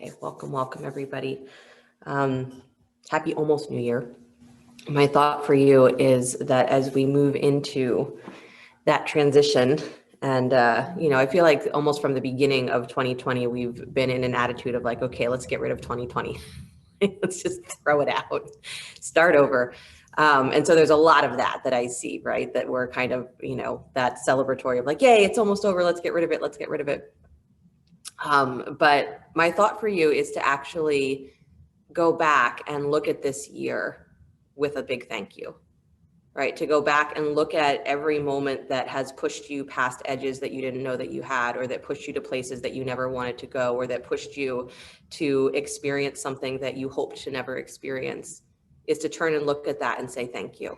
Okay, welcome everybody. Happy almost New Year. My thought for you is that as we move into that transition, and I feel like almost from the beginning of 2020, we've been in an attitude of like, okay, let's get rid of 2020. Let's just throw it out, start over. And so there's a lot of that I see, right? That we're kind of, that celebratory of like, yay, it's almost over. Let's get rid of it. Let's get rid of it. But my thought for you is to actually go back and look at this year with a big thank you, right? To go back and look at every moment that has pushed you past edges that you didn't know that you had, or that pushed you to places that you never wanted to go, or that pushed you to experience something that you hoped to never experience, is to turn and look at that and say thank you.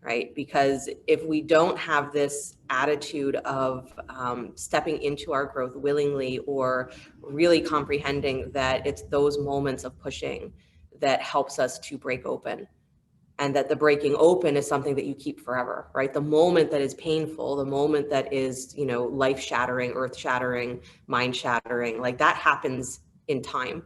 Right? Because if we don't have this attitude of stepping into our growth willingly, or really comprehending that it's those moments of pushing that helps us to break open, and that the breaking open is something that you keep forever, right? The moment that is painful, the moment that is, life shattering, earth shattering, mind shattering, like that happens in time.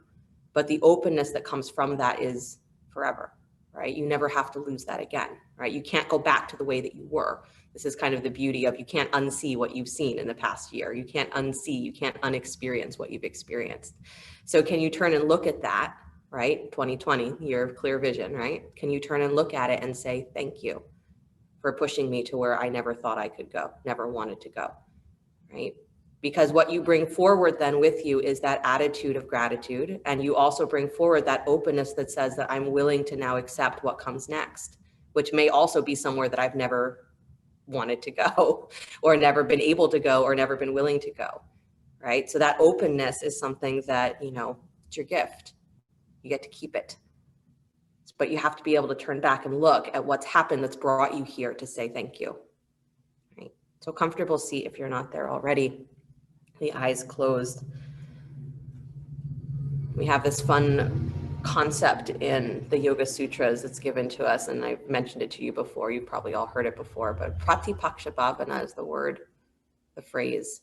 But the openness that comes from that is forever, right? You never have to lose that again, right? You can't go back to the way that you were. This is kind of the beauty of, you can't unsee what you've seen in the past year. You can't unexperience what you've experienced. So can you turn and look at that, right? 2020, year of clear vision, right? Can you turn and look at it and say, thank you for pushing me to where I never thought I could go, never wanted to go, right? Because what you bring forward then with you is that attitude of gratitude. And you also bring forward that openness that says that I'm willing to now accept what comes next, which may also be somewhere that I've never wanted to go, or never been able to go, or never been willing to go, right? So that openness is something that, it's your gift. You get to keep it. But you have to be able to turn back and look at what's happened that's brought you here to say thank you, right? So comfortable seat if you're not there already. The eyes closed. We have this fun concept in the Yoga Sutras that's given to us, and I've mentioned it to you before. You've probably all heard it before, but Pratipakshabhavana is the word, the phrase.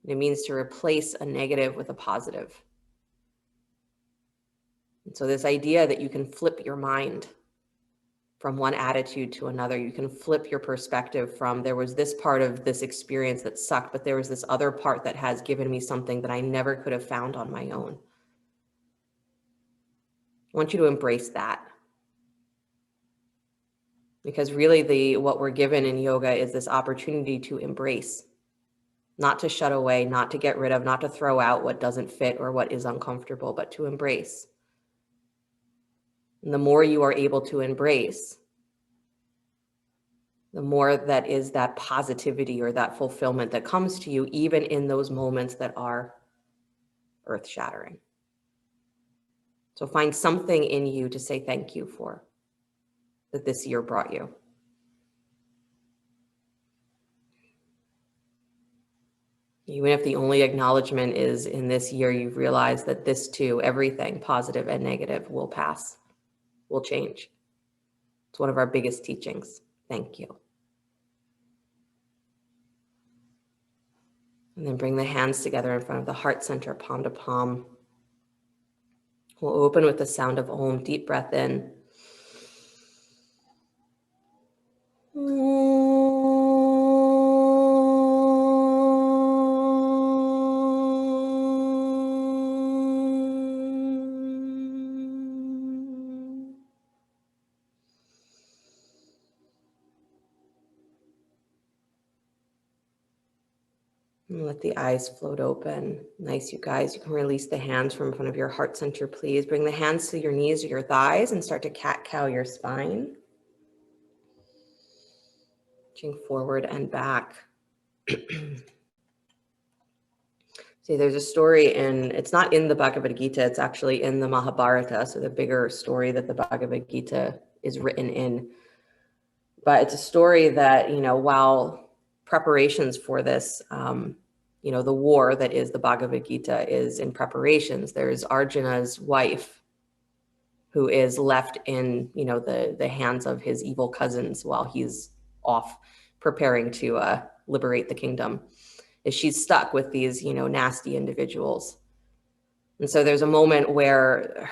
And it means to replace a negative with a positive. And so this idea that you can flip your mind from one attitude to another, you can flip your perspective from, there was this part of this experience that sucked, but there was this other part that has given me something that I never could have found on my own. I want you to embrace that. Because really what we're given in yoga is this opportunity to embrace, not to shut away, not to get rid of, not to throw out what doesn't fit or what is uncomfortable, but to embrace. And the more you are able to embrace, the more that is that positivity or that fulfillment that comes to you, even in those moments that are earth-shattering. So find something in you to say thank you for, that this year brought you. Even if the only acknowledgement is in this year, you've realized that this too, everything positive and negative, will pass, will change. It's one of our biggest teachings. Thank you. And then bring the hands together in front of the heart center, palm to palm. We'll open with the sound of Om. Deep breath in. And let the eyes float open. Nice, you guys. You can release the hands from in front of your heart center, please. Bring the hands to your knees or your thighs and start to cat-cow your spine. Reaching forward and back. See, there's a story it's not in the Bhagavad Gita, it's actually in the Mahabharata, so the bigger story that the Bhagavad Gita is written in. But it's a story that, while preparations for this, the war that is the Bhagavad Gita is in preparations, there's Arjuna's wife who is left in, the hands of his evil cousins while he's off preparing to liberate the kingdom. Is she's stuck with these, nasty individuals. And so there's a moment where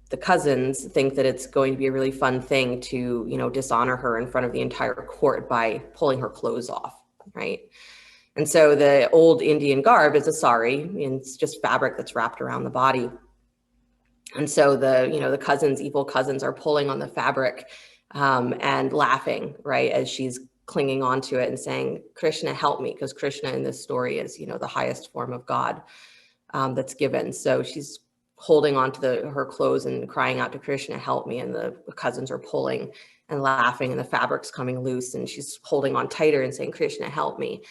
the cousins think that it's going to be a really fun thing to, dishonor her in front of the entire court by pulling her clothes off, right? And so the old Indian garb is a sari, and it's just fabric that's wrapped around the body. And so the cousins, evil cousins, are pulling on the fabric and laughing, right, as she's clinging onto it and saying, Krishna, help me, because Krishna in this story is, the highest form of God that's given. So she's holding onto her clothes and crying out to Krishna, help me. And the cousins are pulling and laughing, and the fabric's coming loose, and she's holding on tighter and saying, Krishna, help me.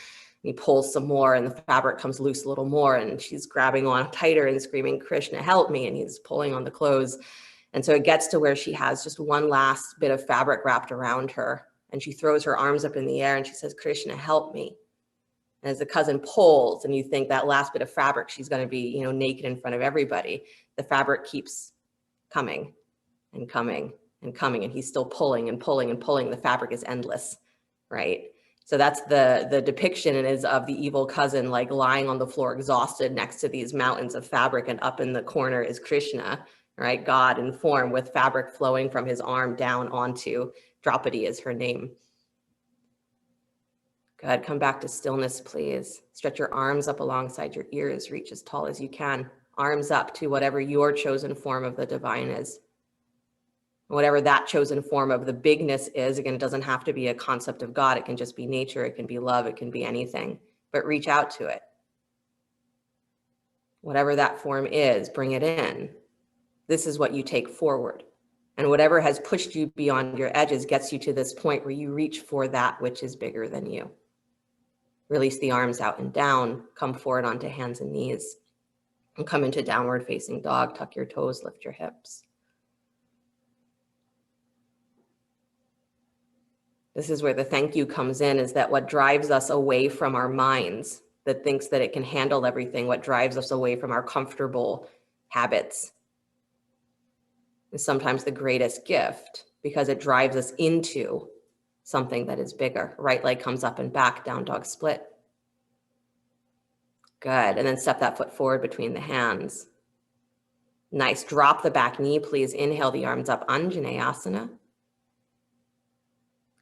He pulls some more, and the fabric comes loose a little more, and she's grabbing on tighter and screaming, Krishna, help me. And he's pulling on the clothes. And so it gets to where she has just one last bit of fabric wrapped around her, and she throws her arms up in the air and she says, Krishna, help me. And as the cousin pulls, and you think that last bit of fabric, she's going to be, naked in front of everybody, the fabric keeps coming and coming and coming, and he's still pulling and pulling and pulling. The fabric is endless, right? So that's the depiction is of the evil cousin, like lying on the floor, exhausted next to these mountains of fabric, and up in the corner is Krishna, right? God in form, with fabric flowing from his arm down onto Draupadi is her name. Good. Come back to stillness, please. Stretch your arms up alongside your ears. Reach as tall as you can. Arms up to whatever your chosen form of the divine is. Whatever that chosen form of the bigness is. Again, it doesn't have to be a concept of God. It can just be nature. It can be love. It can be anything. But reach out to it. Whatever that form is, bring it in. This is what you take forward. And whatever has pushed you beyond your edges gets you to this point where you reach for that which is bigger than you. Release the arms out and down. Come forward onto hands and knees. And come into downward facing dog. Tuck your toes, lift your hips. This is where the thank you comes in, is that what drives us away from our minds that thinks that it can handle everything, what drives us away from our comfortable habits, is sometimes the greatest gift, because it drives us into something that is bigger. Right leg comes up and back, down dog split. Good. And then step that foot forward between the hands. Nice. Drop the back knee, please. Inhale the arms up, Anjaneyasana.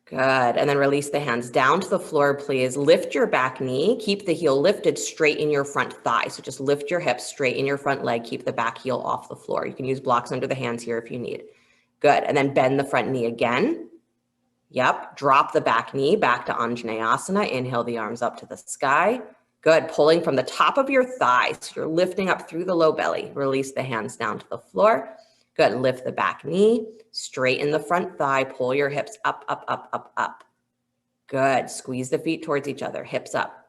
Good. And then release the hands down to the floor, please. Lift your back knee. Keep the heel lifted straight in your front thigh. So just lift your hips straight in your front leg. Keep the back heel off the floor. You can use blocks under the hands here if you need. Good. And then bend the front knee again. Yep. Drop the back knee back to Anjaneyasana. Inhale the arms up to the sky. Good. Pulling from the top of your thighs. So you're lifting up through the low belly. Release the hands down to the floor. Good. Lift the back knee. Straighten the front thigh. Pull your hips up, up, up, up, up. Good. Squeeze the feet towards each other. Hips up.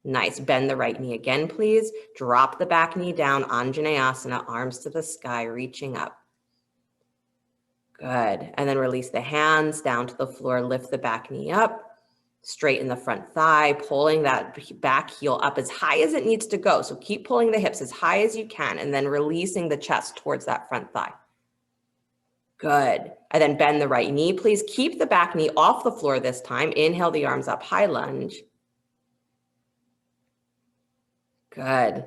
Nice. Bend the right knee again, please. Drop the back knee down. Anjaneyasana. Arms to the sky, reaching up. Good. And then release the hands down to the floor. Lift the back knee up. Straighten the front thigh, pulling that back heel up as high as it needs to go. So keep pulling the hips as high as you can, and then releasing the chest towards that front thigh. Good. And then bend the right knee, please. Keep the back knee off the floor this time. Inhale the arms up, high lunge. Good.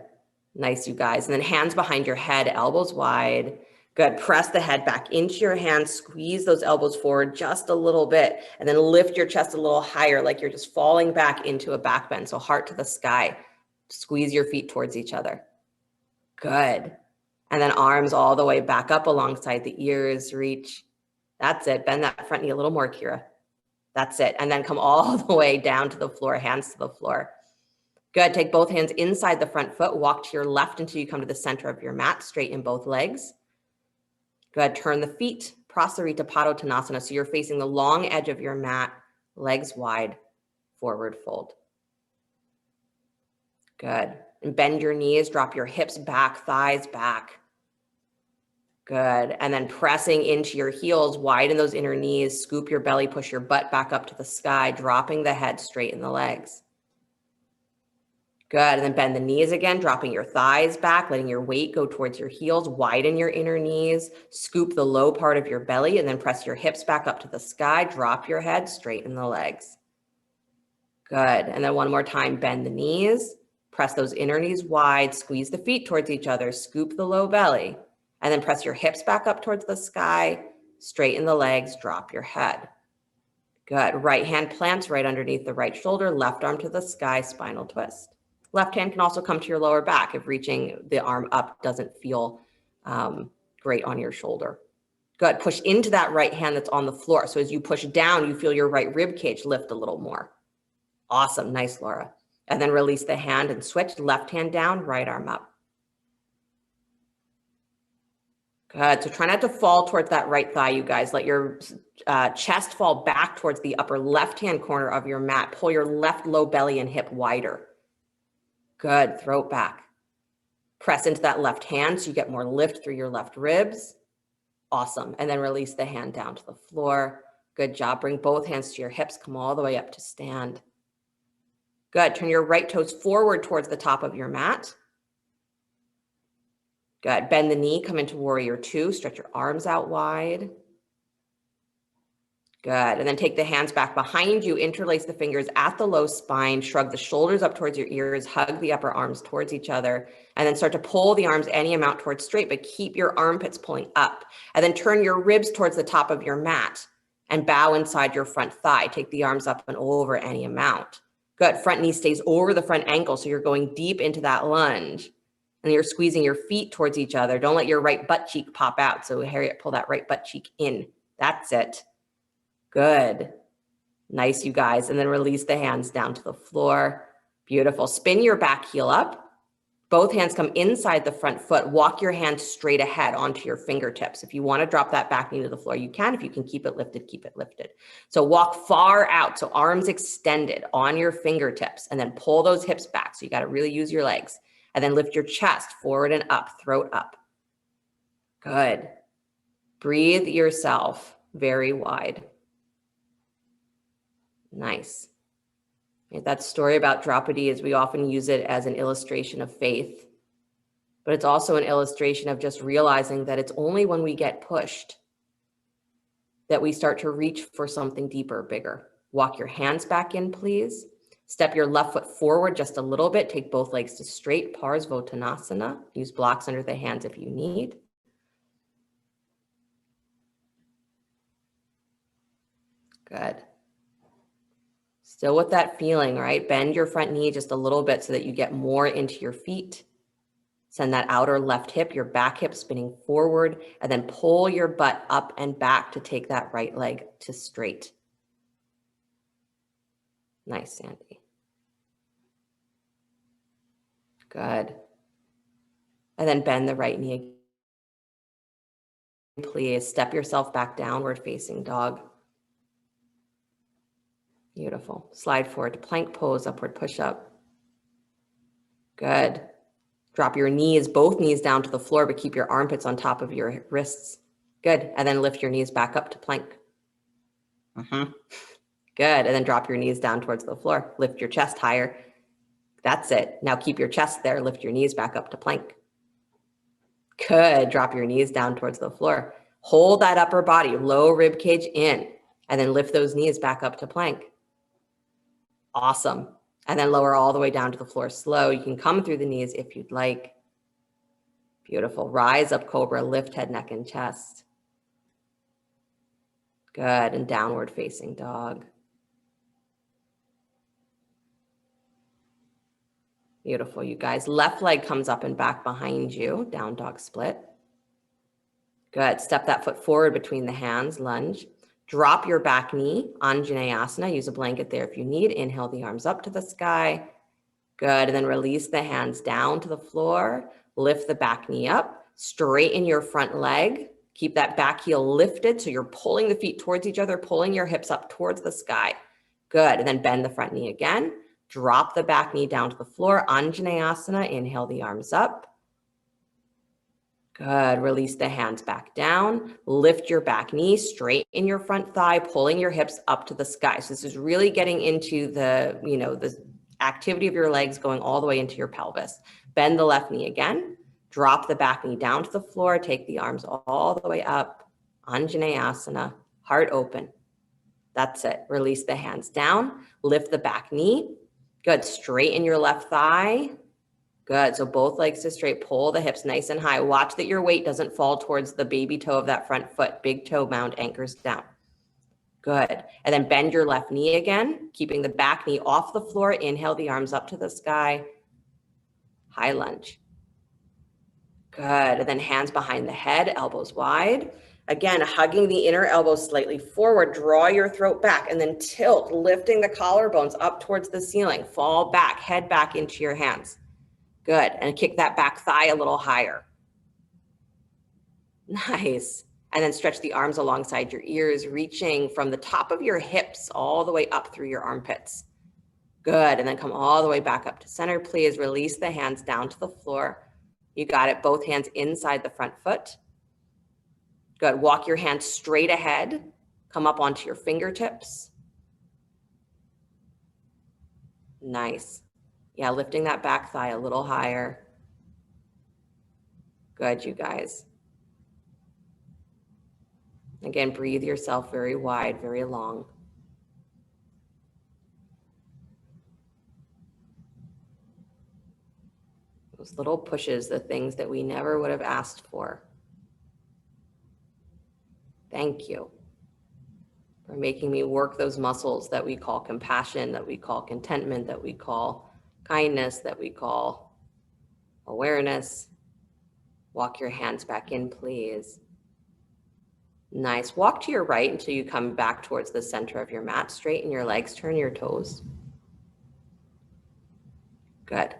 Nice, you guys. And then hands behind your head, elbows wide. Good. Press the head back into your hands. Squeeze those elbows forward just a little bit, and then lift your chest a little higher, like you're just falling back into a back bend. So heart to the sky. Squeeze your feet towards each other. Good. And then arms all the way back up alongside the ears. Reach. That's it. Bend that front knee a little more, Kira. That's it. And then come all the way down to the floor, hands to the floor. Good. Take both hands inside the front foot. Walk to your left until you come to the center of your mat. Straighten both legs. Good. Turn the feet, Prasarita Padottanasana. So you're facing the long edge of your mat, legs wide, forward fold. Good. And bend your knees, drop your hips back, thighs back. Good. And then pressing into your heels, widen those inner knees, scoop your belly, push your butt back up to the sky, dropping the head, straighten the legs. Good. And then bend the knees again, dropping your thighs back, letting your weight go towards your heels, widen your inner knees, scoop the low part of your belly, and then press your hips back up to the sky, drop your head, straighten the legs. Good. And then one more time, bend the knees, Press those inner knees wide, squeeze the feet towards each other, scoop the low belly, and then press your hips back up towards the sky, straighten the legs, drop your head. Good. Right hand plants right underneath the right shoulder, left arm to the sky, spinal twist. Left hand can also come to your lower back if reaching the arm up doesn't feel great on your shoulder. Good. Push into that right hand that's on the floor. So as you push down, you feel your right rib cage lift a little more. Awesome. Nice, Laura. And then release the hand and switch. Left hand down, right arm up. Good. So try not to fall towards that right thigh, you guys. Let your chest fall back towards the upper left-hand corner of your mat. Pull your left low belly and hip wider. Good. Throat back. Press into that left hand so you get more lift through your left ribs. Awesome. And then release the hand down to the floor. Good job. Bring both hands to your hips. Come all the way up to stand. Good. Turn your right toes forward towards the top of your mat. Good. Bend the knee, come into warrior two. Stretch your arms out wide. Good. And then take the hands back behind you, interlace the fingers at the low spine, shrug the shoulders up towards your ears, hug the upper arms towards each other, and then start to pull the arms any amount towards straight, but keep your armpits pulling up. And then turn your ribs towards the top of your mat and bow inside your front thigh. Take the arms up and over any amount. Good. Front knee stays over the front ankle, so you're going deep into that lunge. And you're squeezing your feet towards each other. Don't let your right butt cheek pop out. So Harriet, pull that right butt cheek in. That's it. Good. Nice, you guys. And then release the hands down to the floor. Beautiful. Spin your back heel up. Both hands come inside the front foot. Walk your hand straight ahead onto your fingertips. If you want to drop that back knee to the floor, you can. If you can keep it lifted, keep it lifted. So walk far out. So arms extended on your fingertips, and then pull those hips back. So you got to really use your legs. And then lift your chest forward and up, throat up. Good. Breathe yourself very wide. Nice. That story about Draupadi is we often use it as an illustration of faith, but it's also an illustration of just realizing that it's only when we get pushed that we start to reach for something deeper, bigger. Walk your hands back in, please. Step your left foot forward just a little bit. Take both legs to straight, Parsvottanasana. Use blocks under the hands if you need. Good. Still with that feeling, right? Bend your front knee just a little bit so that you get more into your feet. Send that outer left hip, your back hip spinning forward, and then pull your butt up and back to take that right leg to straight. Nice, Sandy. Good. And then bend the right knee. Please step yourself back, downward facing dog. Beautiful. Slide forward to plank pose, upward push up. Good. Drop your knees, both knees down to the floor, but keep your armpits on top of your wrists. Good. And then lift your knees back up to plank. Good. And then drop your knees down towards the floor. Lift your chest higher. That's it. Now keep your chest there. Lift your knees back up to plank. Good. Drop your knees down towards the floor. Hold that upper body, low rib cage in, and then lift those knees back up to plank. Awesome. And then lower all the way down to the floor slow. You can come through the knees if you'd like. Beautiful. Rise up, cobra. Lift head, neck, and chest. Good. And downward facing dog. Beautiful, you guys. Left leg comes up and back behind you. Down dog split. Good. Step that foot forward between the hands. Lunge. Drop your back knee. Anjaneyasana. Use a blanket there if you need. Inhale the arms up to the sky. Good. And then release the hands down to the floor. Lift the back knee up. Straighten your front leg. Keep that back heel lifted so you're pulling the feet towards each other, pulling your hips up towards the sky. Good. And then bend the front knee again. Drop the back knee down to the floor. Anjaneyasana. Inhale the arms up. Good. Release the hands back down. Lift your back knee, straighten your front thigh, pulling your hips up to the sky. So this is really getting into the, the activity of your legs going all the way into your pelvis. Bend the left knee again. Drop the back knee down to the floor. Take the arms all the way up. Anjaneyasana. Heart open. That's it. Release the hands down. Lift the back knee. Good. Straighten your left thigh. Good. So both legs to straight, pull the hips nice and high. Watch that your weight doesn't fall towards the baby toe of that front foot. Big toe mound anchors down. Good. And then bend your left knee again, keeping the back knee off the floor. Inhale the arms up to the sky. High lunge. Good. And then hands behind the head, elbows wide. Again, hugging the inner elbows slightly forward. Draw your throat back and then tilt, lifting the collarbones up towards the ceiling. Fall back, head back into your hands. Good. And kick that back thigh a little higher. Nice. And then stretch the arms alongside your ears, reaching from the top of your hips all the way up through your armpits. Good. And then come all the way back up to center. Please release the hands down to the floor. You got it. Both hands inside the front foot. Good. Walk your hands straight ahead. Come up onto your fingertips. Nice. Yeah, lifting that back thigh a little higher. Good, you guys. Again, breathe yourself very wide, very long. Those little pushes, the things that we never would have asked for. Thank you for making me work those muscles that we call compassion, that we call contentment, that we call kindness, that we call awareness. Walk your hands back in, please. Nice. Walk to your right until you come back towards the center of your mat. Straighten your legs, turn your toes. Good.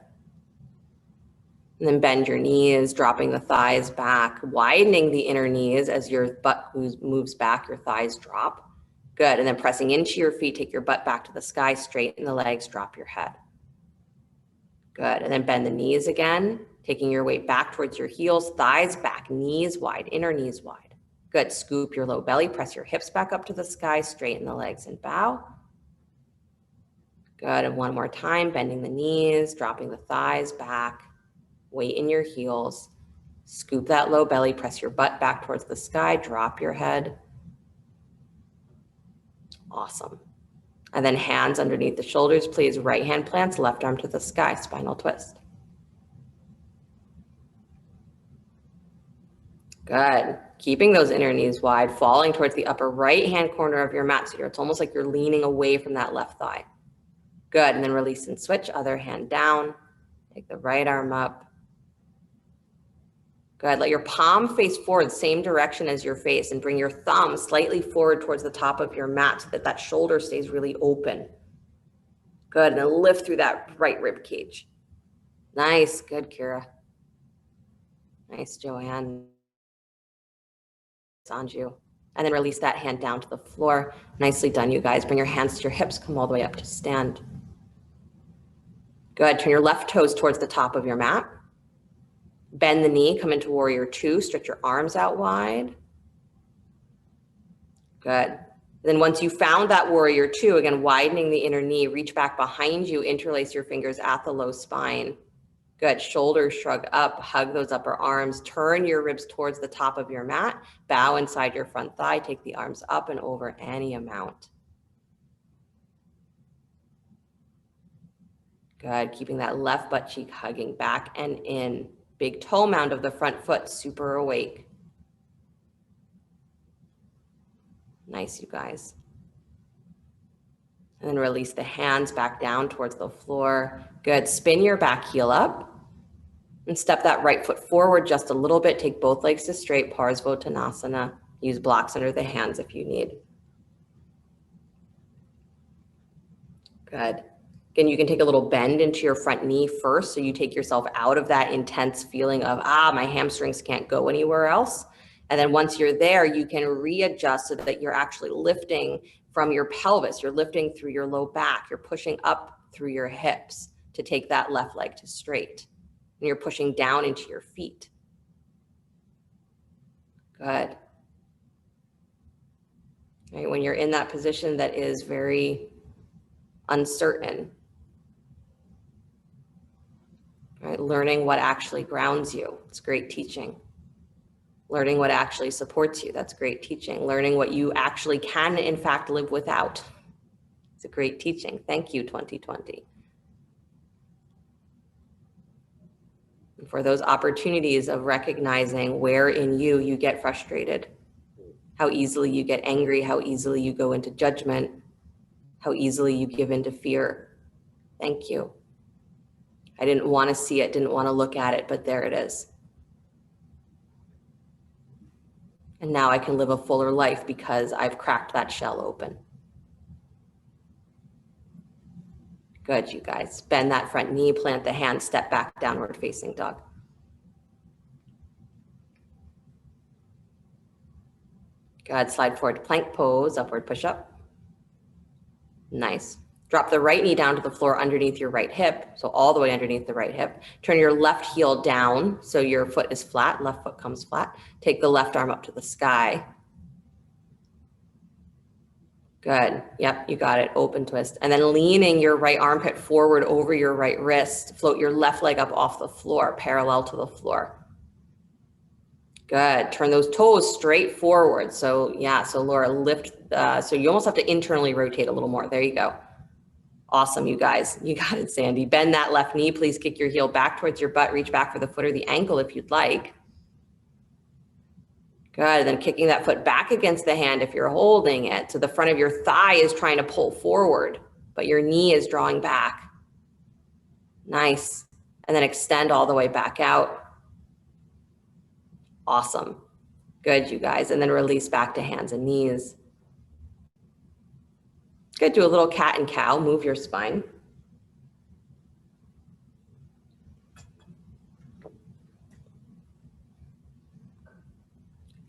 And then bend your knees, dropping the thighs back, widening the inner knees as your butt moves back, your thighs drop. Good. And then pressing into your feet, take your butt back to the sky, straighten the legs, drop your head. Good. And then bend the knees again, taking your weight back towards your heels, thighs back, knees wide, inner knees wide. Good. Scoop your low belly, press your hips back up to the sky, straighten the legs and bow. Good. And one more time, bending the knees, dropping the thighs back, weight in your heels. Scoop that low belly, press your butt back towards the sky, drop your head. Awesome. And then hands underneath the shoulders, please. Right hand plants, left arm to the sky, spinal twist. Good. Keeping those inner knees wide, falling towards the upper right hand corner of your mat. So it's almost like you're leaning away from that left thigh. Good. And then release and switch, other hand down. Take the right arm up. Good. Let your palm face forward, same direction as your face, and bring your thumb slightly forward towards the top of your mat so that that shoulder stays really open. Good. And then lift through that right rib cage. Nice. Good, Kira. Nice, Joanne. Sanju. And then release that hand down to the floor. Nicely done, you guys. Bring your hands to your hips. Come all the way up to stand. Good. Turn your left toes towards the top of your mat. Bend the knee, come into warrior two, stretch your arms out wide. Good. Then once you found that warrior two, again, widening the inner knee, reach back behind you, interlace your fingers at the low spine. Good. Shoulders shrug up, hug those upper arms, turn your ribs towards the top of your mat, bow inside your front thigh, take the arms up and over any amount. Good. Keeping that left butt cheek hugging back and in. Big toe mound of the front foot, super awake. Nice, you guys. And then release the hands back down towards the floor. Good. Spin your back heel up and step that right foot forward just a little bit. Take both legs to straight, Parsvottanasana. Use blocks under the hands if you need. Good. Again, you can take a little bend into your front knee first, so you take yourself out of that intense feeling of, my hamstrings can't go anywhere else. And then once you're there, you can readjust so that you're actually lifting from your pelvis. You're lifting through your low back. You're pushing up through your hips to take that left leg to straight. And you're pushing down into your feet. Good. Right, when you're in that position that is very uncertain, right? Learning what actually grounds you. It's great teaching. Learning what actually supports you. That's great teaching. Learning what you actually can, in fact, live without. It's a great teaching. Thank you, 2020. For those opportunities of recognizing where in you get frustrated, how easily you get angry, how easily you go into judgment, how easily you give into fear. Thank you. I didn't want to see it, didn't want to look at it, but there it is. And now I can live a fuller life because I've cracked that shell open. Good, you guys. Bend that front knee, plant the hand, step back, downward facing dog. Good, slide forward, plank pose, upward push up. Nice. Drop the right knee down to the floor underneath your right hip, so all the way underneath the right hip. Turn your left heel down so your foot is flat, left foot comes flat. Take the left arm up to the sky. Good. Yep, you got it. Open twist. And then leaning your right armpit forward over your right wrist, float your left leg up off the floor, parallel to the floor. Good. Turn those toes straight forward. So yeah, so Laura, lift, so you almost have to internally rotate a little more. There you go. Awesome, you guys. You got it, Sandy. Bend that left knee. Please kick your heel back towards your butt. Reach back for the foot or the ankle if you'd like. Good. And then kicking that foot back against the hand if you're holding it. So the front of your thigh is trying to pull forward, but your knee is drawing back. Nice. And then extend all the way back out. Awesome. Good, you guys. And then release back to hands and knees. Good. Do a little cat and cow. Move your spine.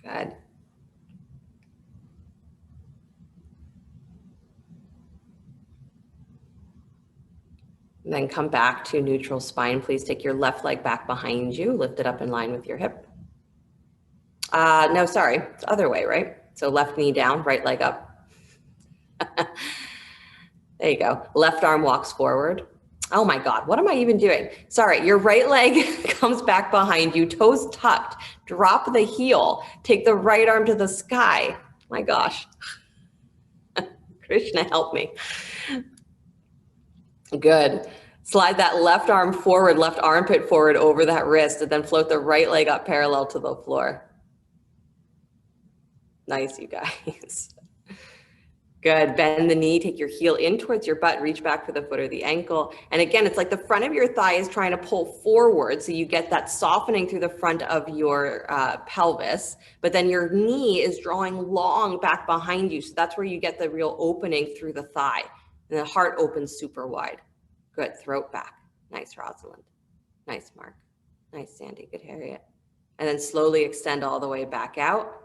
Good. And then come back to neutral spine. Please take your left leg back behind you. Lift it up in line with your hip. No, sorry. It's the other way, right? So left knee down, right leg up. There you go. Left arm walks forward. Oh my God, what am I even doing? Sorry, your right leg comes back behind you, toes tucked, drop the heel, take the right arm to the sky. My gosh. Krishna, help me. Good. Slide that left arm forward, left armpit forward over that wrist, and then float the right leg up parallel to the floor. Nice, you guys. Good. Bend the knee, take your heel in towards your butt, reach back for the foot or the ankle. And again, it's like the front of your thigh is trying to pull forward. So you get that softening through the front of your pelvis, but then your knee is drawing long back behind you. So that's where you get the real opening through the thigh. And the heart opens super wide. Good. Throat back. Nice, Rosalind. Nice, Mark. Nice, Sandy. Good, Harriet. And then slowly extend all the way back out.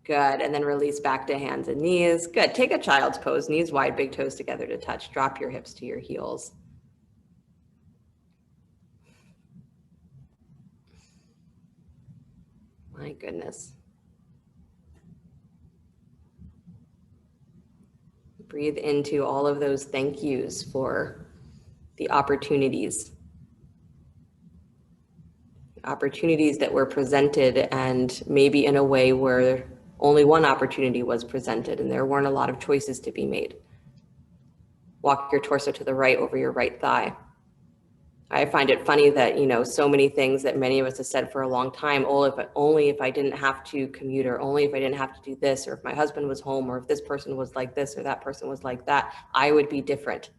Good. And then release back to hands and knees. Good. Take a child's pose, knees wide, big toes together to touch. Drop your hips to your heels. My goodness. Breathe into all of those thank yous for the opportunities. Opportunities that were presented, and maybe in a way where only one opportunity was presented and there weren't a lot of choices to be made. Walk your torso to the right over your right thigh. I find it funny that, you know, so many things that many of us have said for a long time, only if I didn't have to commute, or only if I didn't have to do this, or if my husband was home, or if this person was like this, or that person was like that, I would be different.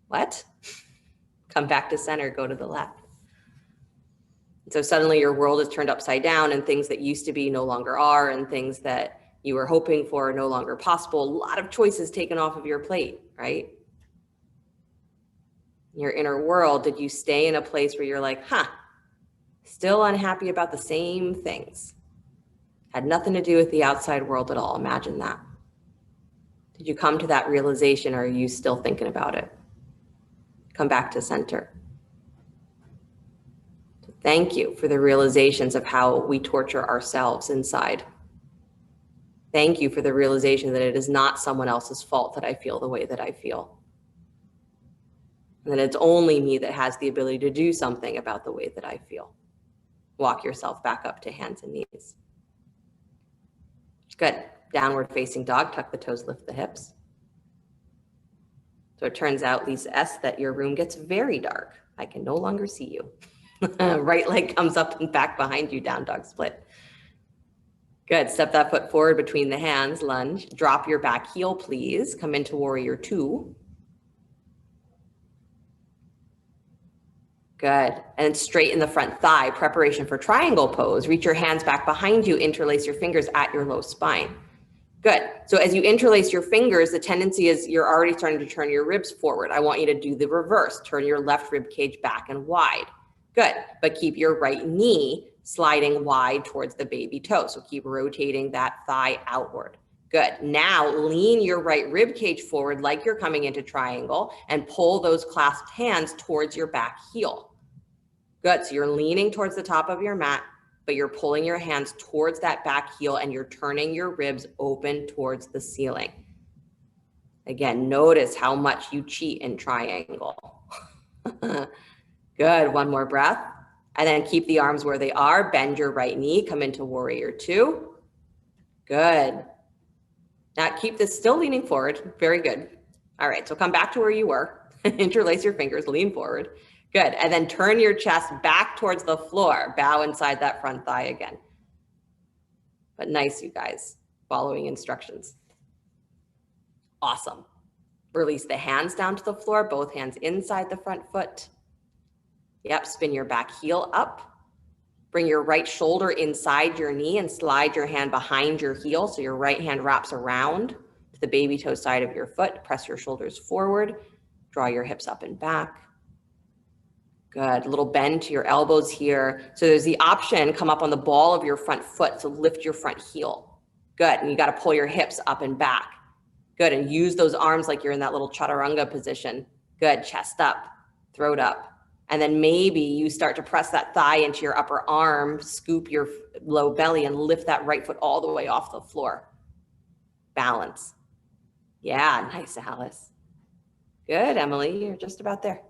What? Come back to center, go to the left. So suddenly your world is turned upside down, and things that used to be no longer are, and things that you were hoping for are no longer possible. A lot of choices taken off of your plate, right? Your inner world, did you stay in a place where you're like, still unhappy about the same things? Had nothing to do with the outside world at all. Imagine that. Did you come to that realization, or are you still thinking about it? Come back to center. Thank you for the realizations of how we torture ourselves inside. Thank you for the realization that it is not someone else's fault that I feel the way that I feel. And that it's only me that has the ability to do something about the way that I feel. Walk yourself back up to hands and knees. Good. Downward facing dog, tuck the toes, lift the hips. So it turns out, Lisa S., that your room gets very dark. I can no longer see you. Right leg comes up and back behind you, down dog split. Good, step that foot forward between the hands, lunge. Drop your back heel, please. Come into warrior two. Good, and straighten the front thigh, preparation for triangle pose. Reach your hands back behind you, interlace your fingers at your low spine. Good, so as you interlace your fingers, the tendency is you're already starting to turn your ribs forward. I want you to do the reverse, turn your left rib cage back and wide. Good, but keep your right knee sliding wide towards the baby toe. So keep rotating that thigh outward. Good, now lean your right rib cage forward like you're coming into triangle and pull those clasped hands towards your back heel. Good, so you're leaning towards the top of your mat, but you're pulling your hands towards that back heel and you're turning your ribs open towards the ceiling. Again, notice how much you cheat in triangle. Good, one more breath. And then keep the arms where they are. Bend your right knee, come into warrior two. Good. Now keep this still leaning forward. Very good. All right, so come back to where you were. Interlace your fingers, lean forward. Good, and then turn your chest back towards the floor. Bow inside that front thigh again. But nice, you guys, following instructions. Awesome. Release the hands down to the floor, both hands inside the front foot. Yep, spin your back heel up. Bring your right shoulder inside your knee and slide your hand behind your heel so your right hand wraps around to the baby toe side of your foot. Press your shoulders forward. Draw your hips up and back. Good, a little bend to your elbows here. So there's the option, come up on the ball of your front foot, so lift your front heel. Good, and you gotta pull your hips up and back. Good, and use those arms like you're in that little chaturanga position. Good, chest up, throat up. And then maybe you start to press that thigh into your upper arm, scoop your low belly and lift that right foot all the way off the floor. Balance. Yeah, nice, Alice. Good, Emily, you're just about there.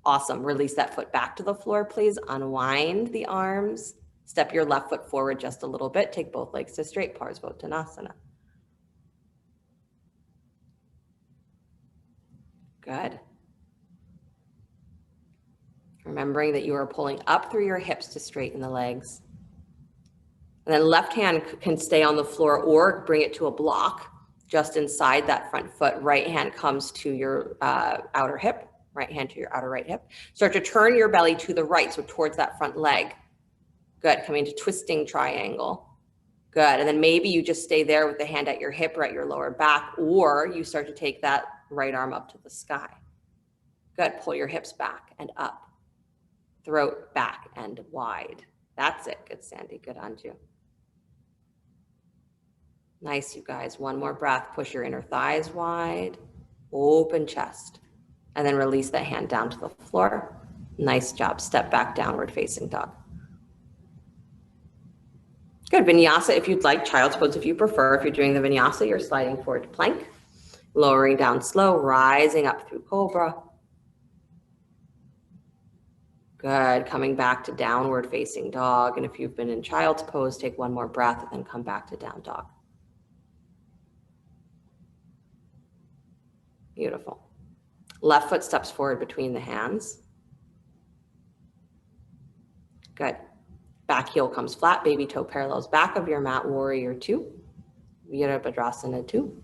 Awesome, release that foot back to the floor, please. Unwind the arms. Step your left foot forward just a little bit. Take both legs to straight, Parsvottanasana. Good. Remembering that you are pulling up through your hips to straighten the legs. And then left hand can stay on the floor or bring it to a block just inside that front foot. Right hand comes to your outer hip, right hand to your outer right hip. Start to turn your belly to the right, so towards that front leg. Good, coming to twisting triangle. Good, and then maybe you just stay there with the hand at your hip or at your lower back, or you start to take that right arm up to the sky. Good, pull your hips back and up. Throat back and wide. That's it. Good, Sandy. Good, Anju. Nice, you guys. One more breath. Push your inner thighs wide. Open chest. And then release that hand down to the floor. Nice job. Step back, downward facing dog. Good. Vinyasa if you'd like. Child's pose if you prefer. If you're doing the vinyasa, you're sliding forward to plank. Lowering down slow, rising up through cobra. Good, coming back to downward facing dog. And if you've been in child's pose, take one more breath and then come back to down dog. Beautiful. Left foot steps forward between the hands. Good. Back heel comes flat, baby toe parallels back of your mat, warrior two. Virabhadrasana two.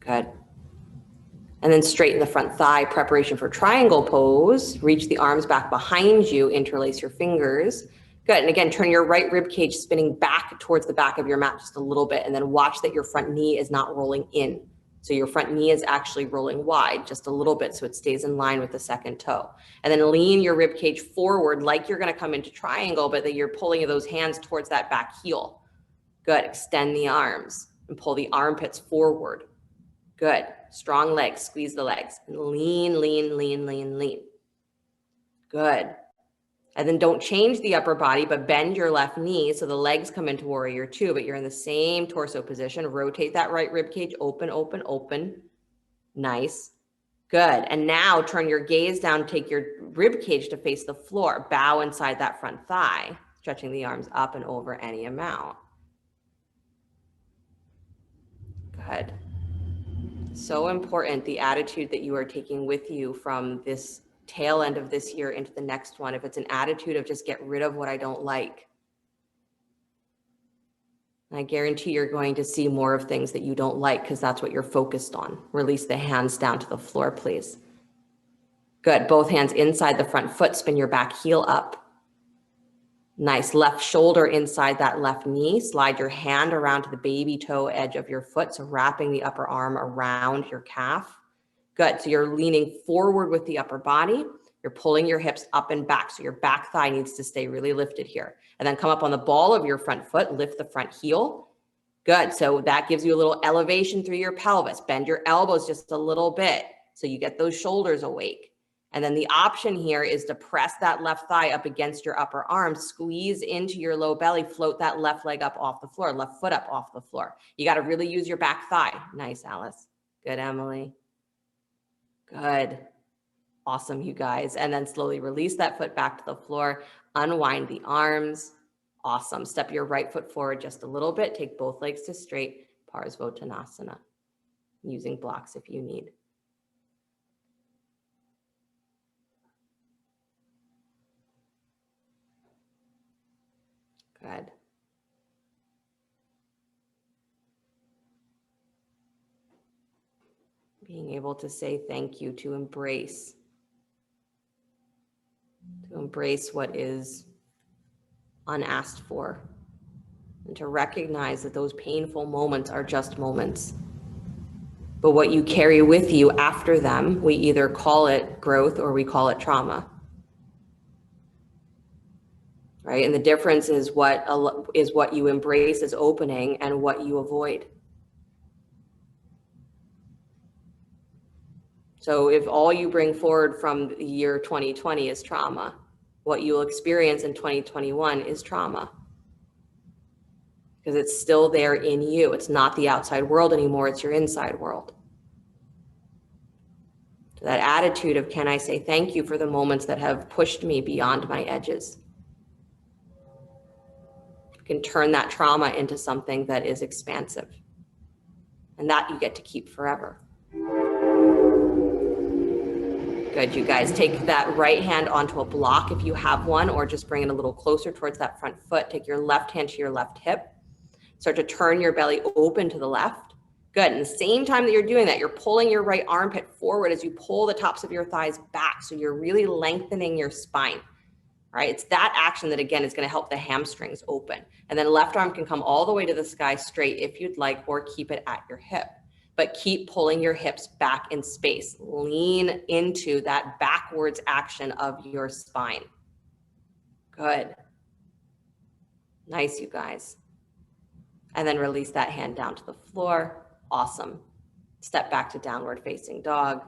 Good. And then straighten the front thigh, preparation for triangle pose. Reach the arms back behind you, interlace your fingers. Good, and again, turn your right rib cage spinning back towards the back of your mat just a little bit, and then watch that your front knee is not rolling in. So your front knee is actually rolling wide just a little bit so it stays in line with the second toe. And then lean your rib cage forward like you're gonna come into triangle, but that you're pulling those hands towards that back heel. Good, extend the arms and pull the armpits forward. Good. Strong legs, squeeze the legs. And lean, lean, lean, lean, lean. Good. And then don't change the upper body, but bend your left knee so the legs come into warrior two, but you're in the same torso position. Rotate that right rib cage, open, open, open. Nice. Good. And now turn your gaze down, take your rib cage to face the floor. Bow inside that front thigh, stretching the arms up and over any amount. Good. So important, the attitude that you are taking with you from this tail end of this year into the next one. If it's an attitude of just get rid of what I don't like, I guarantee you're going to see more of things that you don't like because that's what you're focused on. Release the hands down to the floor, please. Good. Both hands inside the front foot. Spin your back heel up. Nice. Left shoulder inside that left knee. Slide your hand around to the baby toe edge of your foot. So wrapping the upper arm around your calf. Good. So you're leaning forward with the upper body. You're pulling your hips up and back. So your back thigh needs to stay really lifted here. And then come up on the ball of your front foot. Lift the front heel. Good. So that gives you a little elevation through your pelvis. Bend your elbows just a little bit so you get those shoulders awake. And then the option here is to press that left thigh up against your upper arm, squeeze into your low belly, float that left leg up off the floor, left foot up off the floor. You got to really use your back thigh. Nice, Alice. Good, Emily. Good. Awesome, you guys. And then slowly release that foot back to the floor. Unwind the arms. Awesome. Step your right foot forward just a little bit. Take both legs to straight. Parsvottanasana. Using blocks if you need. Good. Being able to say thank you, to embrace what is unasked for, and to recognize that those painful moments are just moments. But what you carry with you after them, we either call it growth or we call it trauma. Right? And the difference is what you embrace as opening and what you avoid. So if all you bring forward from the year 2020 is trauma, what you'll experience in 2021 is trauma. Because it's still there in you. It's not the outside world anymore, it's your inside world. So that attitude of, can I say thank you for the moments that have pushed me beyond my edges? Can turn that trauma into something that is expansive. And that you get to keep forever. Good, you guys. Take that right hand onto a block if you have one, or just bring it a little closer towards that front foot. Take your left hand to your left hip. Start to turn your belly open to the left. Good. And the same time that you're doing that, you're pulling your right armpit forward as you pull the tops of your thighs back. So you're really lengthening your spine. Right? It's that action that, again, is going to help the hamstrings open. And then left arm can come all the way to the sky straight if you'd like, or keep it at your hip. But keep pulling your hips back in space. Lean into that backwards action of your spine. Good. Nice, you guys. And then release that hand down to the floor. Awesome. Step back to downward facing dog.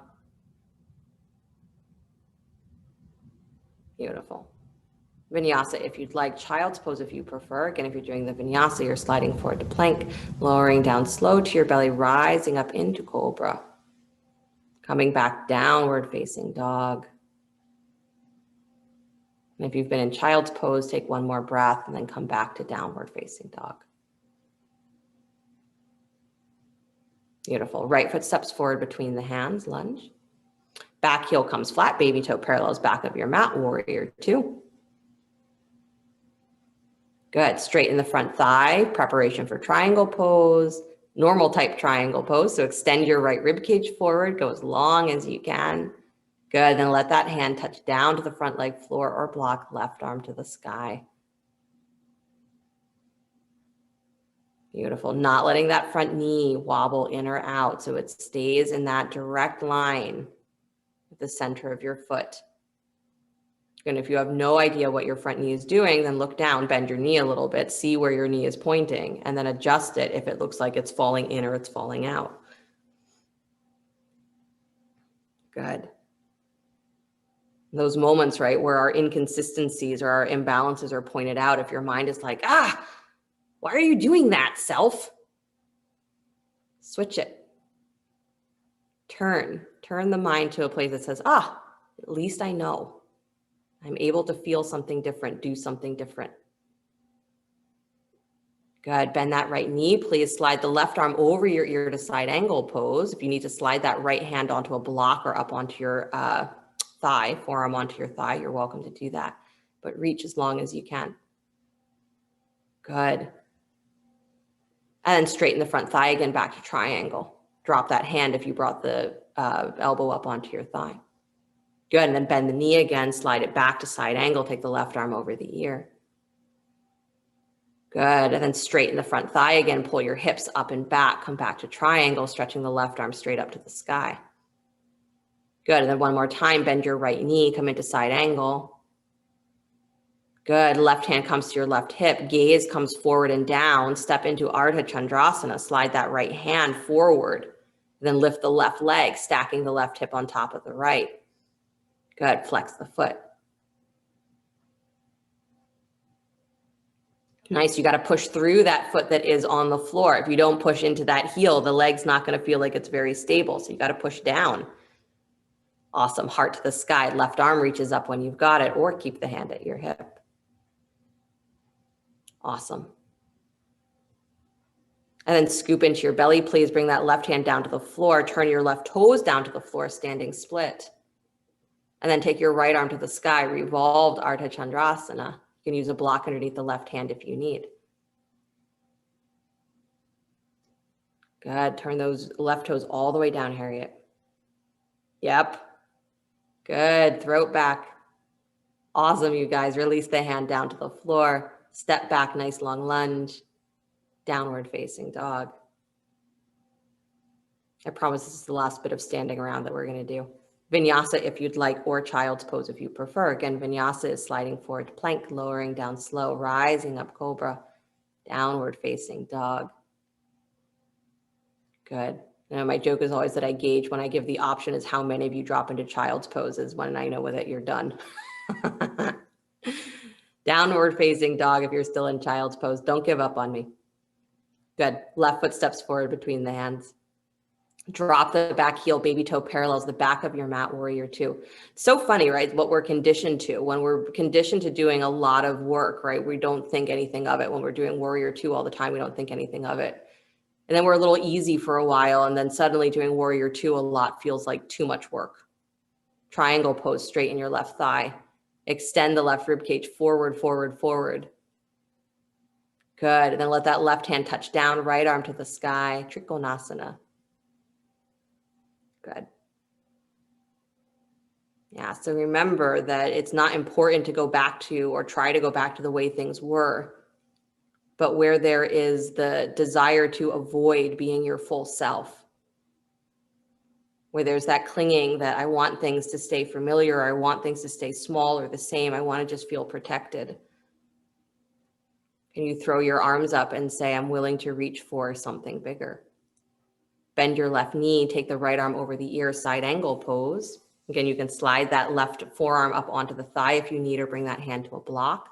Beautiful. Vinyasa if you'd like, child's pose if you prefer. Again, if you're doing the vinyasa, you're sliding forward to plank, lowering down slow to your belly, rising up into cobra. Coming back downward facing dog. And if you've been in child's pose, take one more breath and then come back to downward facing dog. Beautiful. Right foot steps forward between the hands, lunge. Back heel comes flat, baby toe parallels back of your mat, warrior two. Good. Straighten the front thigh, preparation for triangle pose, normal type triangle pose. So extend your right rib cage forward, go as long as you can. Good. Then let that hand touch down to the front leg floor or block, left arm to the sky. Beautiful. Not letting that front knee wobble in or out. So it stays in that direct line with the center of your foot. And if you have no idea what your front knee is doing, then look down, bend your knee a little bit, see where your knee is pointing, and then adjust it if it looks like it's falling in or it's falling out. Good. Those moments, right, where our inconsistencies or our imbalances are pointed out, if your mind is like, why are you doing that, self? Switch it. Turn the mind to a place that says, at least I know. I'm able to feel something different, do something different. Good. Bend that right knee. Please slide the left arm over your ear to side angle pose. If you need to slide that right hand onto a block or up onto your thigh, forearm onto your thigh, you're welcome to do that. But reach as long as you can. Good. And then straighten the front thigh again back to triangle. Drop that hand if you brought the elbow up onto your thigh. Good. And then bend the knee again, slide it back to side angle, take the left arm over the ear. Good. And then straighten the front thigh again, pull your hips up and back, come back to triangle, stretching the left arm straight up to the sky. Good. And then one more time, bend your right knee, come into side angle. Good. Left hand comes to your left hip, gaze comes forward and down, step into Ardha Chandrasana, slide that right hand forward, then lift the left leg, stacking the left hip on top of the right. Good. Flex the foot. Nice. You got to push through that foot that is on the floor. If you don't push into that heel, the leg's not going to feel like it's very stable. So you got to push down. Awesome. Heart to the sky. Left arm reaches up when you've got it, or keep the hand at your hip. Awesome. And then scoop into your belly. Please bring that left hand down to the floor. Turn your left toes down to the floor, standing split. And then take your right arm to the sky, revolved Ardha Chandrasana. You can use a block underneath the left hand if you need. Good. Turn those left toes all the way down, Harriet. Yep. Good. Throat back. Awesome, you guys. Release the hand down to the floor. Step back, nice long lunge. Downward facing dog. I promise this is the last bit of standing around that we're going to do. Vinyasa if you'd like, or child's pose if you prefer. Again, vinyasa is sliding forward plank, lowering down slow, rising up cobra, downward facing dog. Good. Now, my joke is always that I gauge when I give the option is how many of you drop into child's poses when I know that you're done. Downward facing dog if you're still in child's pose. Don't give up on me. Good. Left foot steps forward between the hands. Drop the back heel, baby toe parallels the back of your mat, warrior two. So funny, right? What we're conditioned to. When we're conditioned to doing a lot of work, right? We don't think anything of it. When we're doing warrior two all the time, we don't think anything of it. And then we're a little easy for a while. And then suddenly doing warrior two a lot feels like too much work. Triangle pose, straighten your left thigh. Extend the left rib cage forward, forward, forward. Good. And then let that left hand touch down, right arm to the sky. Trikonasana. Good. Yeah, so remember that it's not important to go back to or try to go back to the way things were, but where there is the desire to avoid being your full self, where there's that clinging that I want things to stay familiar, or I want things to stay small or the same, I want to just feel protected. Can you throw your arms up and say, I'm willing to reach for something bigger? Bend your left knee, take the right arm over the ear, side angle pose. Again, you can slide that left forearm up onto the thigh if you need, or bring that hand to a block.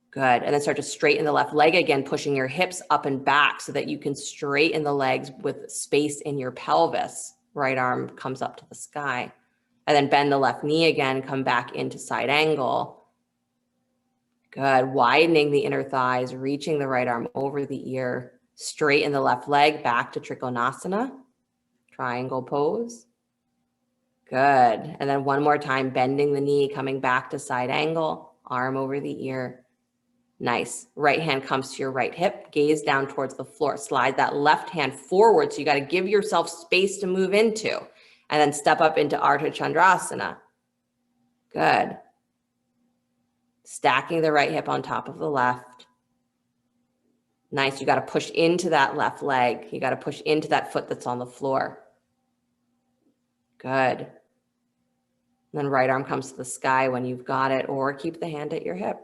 Good. And then start to straighten the left leg again, pushing your hips up and back so that you can straighten the legs with space in your pelvis. Right arm comes up to the sky. And then bend the left knee again, come back into side angle. Good. Widening the inner thighs, reaching the right arm over the ear. Straighten the left leg back to Trikonasana, triangle pose. Good. And then one more time, bending the knee, coming back to side angle, arm over the ear. Nice. Right hand comes to your right hip, gaze down towards the floor. Slide that left hand forward. So you got to give yourself space to move into, and then step up into Ardha Chandrasana. Good. Stacking the right hip on top of the left. Nice. You got to push into that left leg. You got to push into that foot that's on the floor. Good. And then right arm comes to the sky when you've got it, or keep the hand at your hip.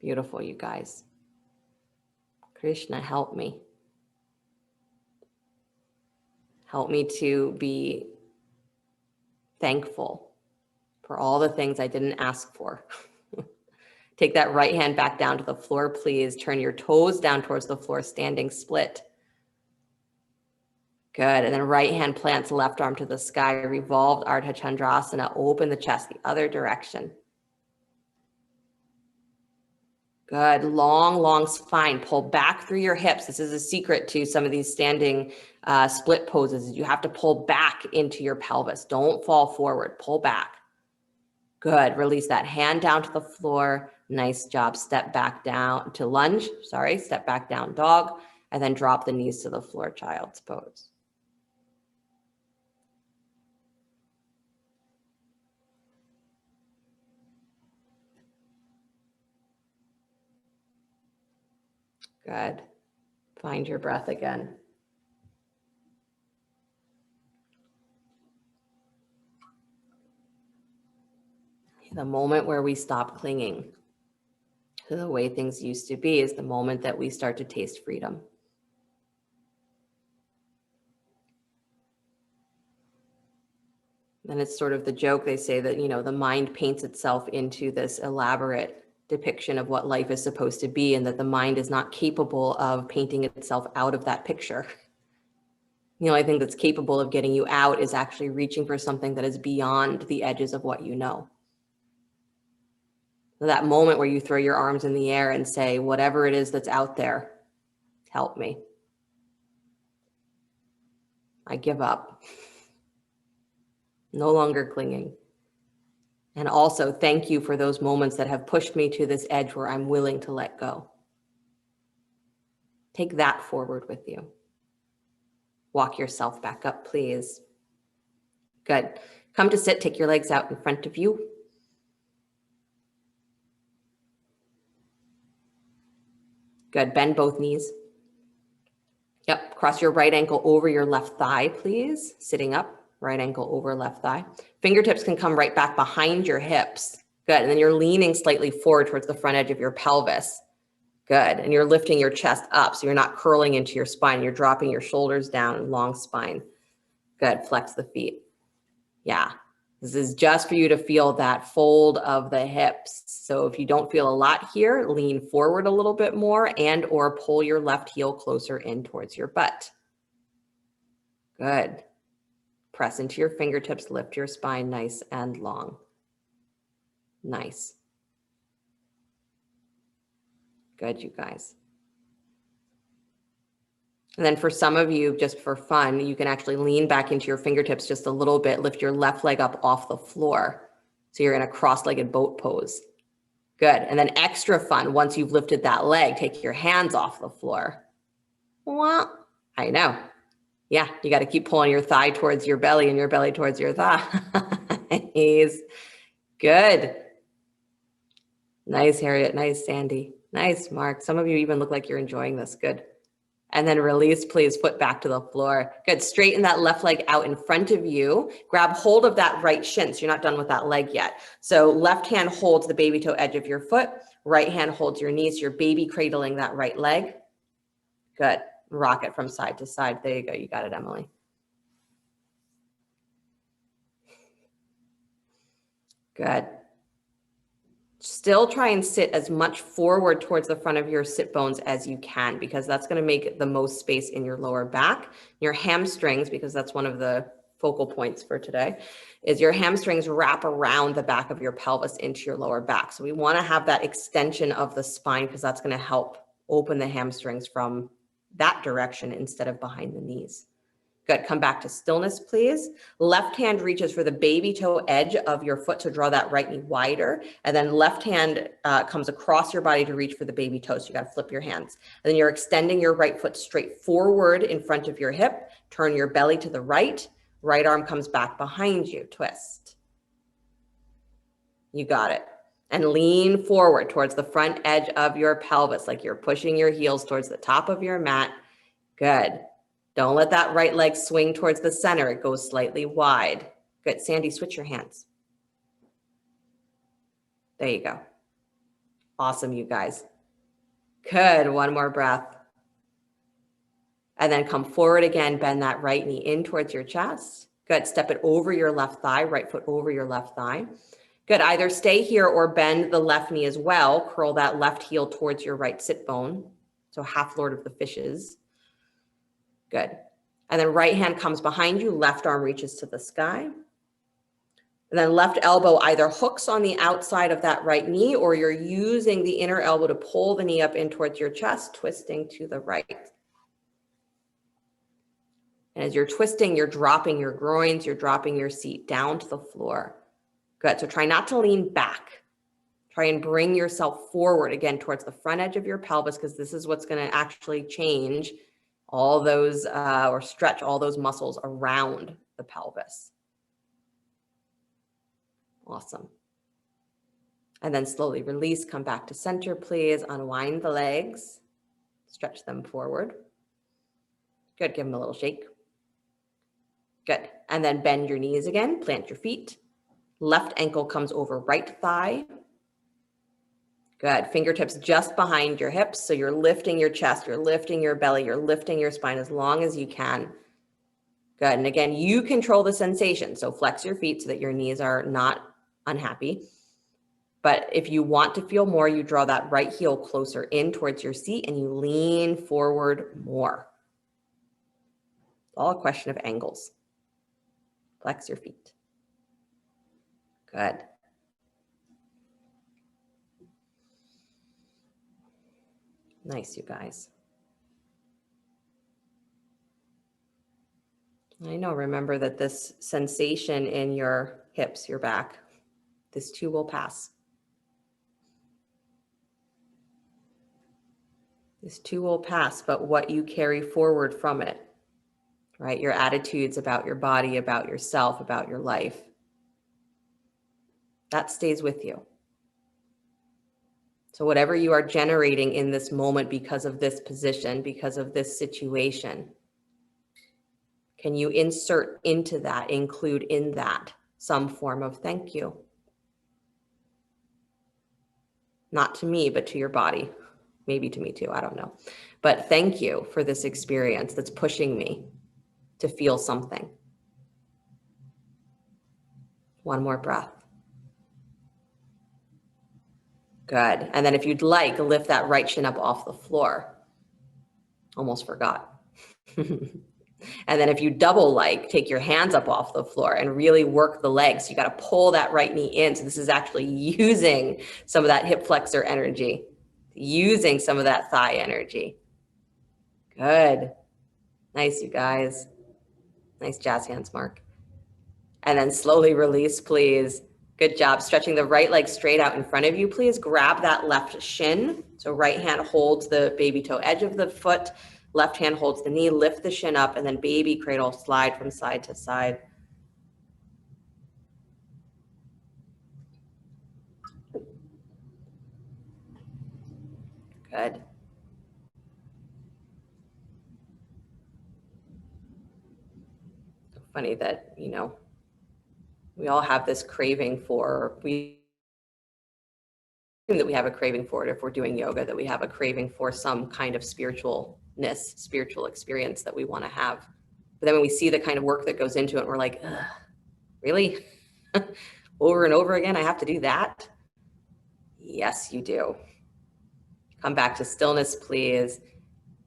Beautiful, you guys. Krishna, help me. Help me to be thankful for all the things I didn't ask for. Take that right hand back down to the floor, please. Turn your toes down towards the floor, standing split. Good. And then right hand plants left arm to the sky, revolved Ardha Chandrasana. Open the chest the other direction. Good. Long, long spine. Pull back through your hips. This is a secret to some of these standing split poses. You have to pull back into your pelvis. Don't fall forward. Pull back. Good. Release that hand down to the floor. Nice job. Step back down to lunge. Sorry. Step back down dog. And then drop the knees to the floor, child's pose. Good. Find your breath again. The moment where we stop clinging to the way things used to be is the moment that we start to taste freedom. And it's sort of the joke, they say that, the mind paints itself into this elaborate depiction of what life is supposed to be, and that the mind is not capable of painting itself out of that picture. The only thing that's capable of getting you out is actually reaching for something that is beyond the edges of what you know. So that moment where you throw your arms in the air and say, whatever it is that's out there, help me. I give up. No longer clinging. And also, thank you for those moments that have pushed me to this edge where I'm willing to let go. Take that forward with you. Walk yourself back up, please. Good. Come to sit, take your legs out in front of you. Good. Bend both knees. Yep. Cross your right ankle over your left thigh, please. Sitting up. Right ankle over left thigh. Fingertips can come right back behind your hips. Good. And then you're leaning slightly forward towards the front edge of your pelvis. Good. And you're lifting your chest up so you're not curling into your spine. You're dropping your shoulders down, long spine. Good. Flex the feet. Yeah. This is just for you to feel that fold of the hips. So if you don't feel a lot here, lean forward a little bit more and or pull your left heel closer in towards your butt. Good. Press into your fingertips, lift your spine nice and long. Nice. Good, you guys. And then for some of you, just for fun, you can actually lean back into your fingertips just a little bit, lift your left leg up off the floor. So you're in a cross-legged boat pose. Good. And then extra fun, once you've lifted that leg, take your hands off the floor. Well, I know. Yeah, you got to keep pulling your thigh towards your belly and your belly towards your thigh. Good. Nice, Harriet. Nice, Sandy. Nice, Mark. Some of you even look like you're enjoying this. Good. And then release, please. Foot back to the floor. Good. Straighten that left leg out in front of you. Grab hold of that right shin. So you're not done with that leg yet. So left hand holds the baby toe edge of your foot. Right hand holds your knees. Your baby cradling that right leg. Good. Rock it from side to side. There you go. You got it, Emily. Good. Still try and sit as much forward towards the front of your sit bones as you can, because that's going to make the most space in your lower back. Your hamstrings, because that's one of the focal points for today, is your hamstrings wrap around the back of your pelvis into your lower back. So we want to have that extension of the spine, because that's going to help open the hamstrings from that direction instead of behind the knees. Good. Come back to stillness, please. Left hand reaches for the baby toe edge of your foot to draw that right knee wider. And then left hand comes across your body to reach for the baby toe. So you got to flip your hands. And then you're extending your right foot straight forward in front of your hip. Turn your belly to the right. Right arm comes back behind you. Twist. You got it. And lean forward towards the front edge of your pelvis, like you're pushing your heels towards the top of your mat. Good. Don't let that right leg swing towards the center. It goes slightly wide. Good. Sandy, switch your hands. There you go. Awesome, you guys. Good. One more breath. And then come forward again. Bend that right knee in towards your chest. Good. Step it over your left thigh. Right foot over your left thigh. Good. Either stay here or bend the left knee as well. Curl that left heel towards your right sit bone. So half Lord of the Fishes. Good. And then right hand comes behind you. Left arm reaches to the sky. And then left elbow either hooks on the outside of that right knee, or you're using the inner elbow to pull the knee up in towards your chest, twisting to the right. And as you're twisting, you're dropping your groins, you're dropping your seat down to the floor. Good. So try not to lean back. Try and bring yourself forward again towards the front edge of your pelvis, because this is what's going to actually change all those or stretch all those muscles around the pelvis. Awesome. And then slowly release, come back to center, please. Unwind the legs, stretch them forward. Good, give them a little shake. Good, and then bend your knees again, plant your feet. Left ankle comes over right thigh. Good, fingertips just behind your hips. So you're lifting your chest, you're lifting your belly, you're lifting your spine as long as you can. Good, and again, you control the sensation. So flex your feet so that your knees are not unhappy. But if you want to feel more, you draw that right heel closer in towards your seat and you lean forward more. It's all a question of angles. Flex your feet. Good. Nice, you guys. I know, remember that this sensation in your hips, your back, this too will pass. This too will pass, but what you carry forward from it, right? Your attitudes about your body, about yourself, about your life, that stays with you. So whatever you are generating in this moment because of this position, because of this situation, can you insert into that, include in that some form of thank you? Not to me, but to your body. Maybe to me too, I don't know. But thank you for this experience that's pushing me to feel something. One more breath. Good. And then if you'd like, lift that right shin up off the floor. Almost forgot. And then if you double like, take your hands up off the floor and really work the legs. You got to pull that right knee in. So this is actually using some of that hip flexor energy, using some of that thigh energy. Good. Nice, you guys. Nice jazz hands, Mark. And then slowly release, please. Good job. Stretching the right leg straight out in front of you, please. Grab that left shin. So right hand holds the baby toe edge of the foot. Left hand holds the knee. Lift the shin up and then baby cradle, slide from side to side. Good. So funny that, you know, we all have this craving for, that we have a craving for it if we're doing yoga, that we have a craving for some kind of spiritualness, spiritual experience that we want to have. But then when we see the kind of work that goes into it, we're like, ugh, really? Over and over again, I have to do that? Yes, you do. Come back to stillness, please.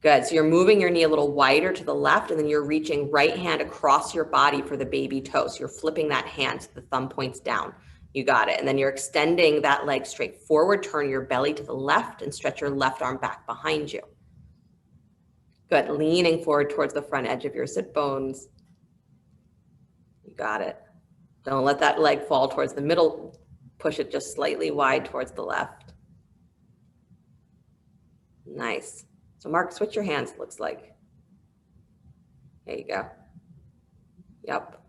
Good. So you're moving your knee a little wider to the left, and then you're reaching right hand across your body for the baby toe. So you're flipping that hand so the thumb points down. You got it. And then you're extending that leg straight forward, turn your belly to the left and stretch your left arm back behind you. Good. Leaning forward towards the front edge of your sit bones. You got it. Don't let that leg fall towards the middle. Push it just slightly wide towards the left. Nice. So Mark, switch your hands, it looks like. There you go. Yep.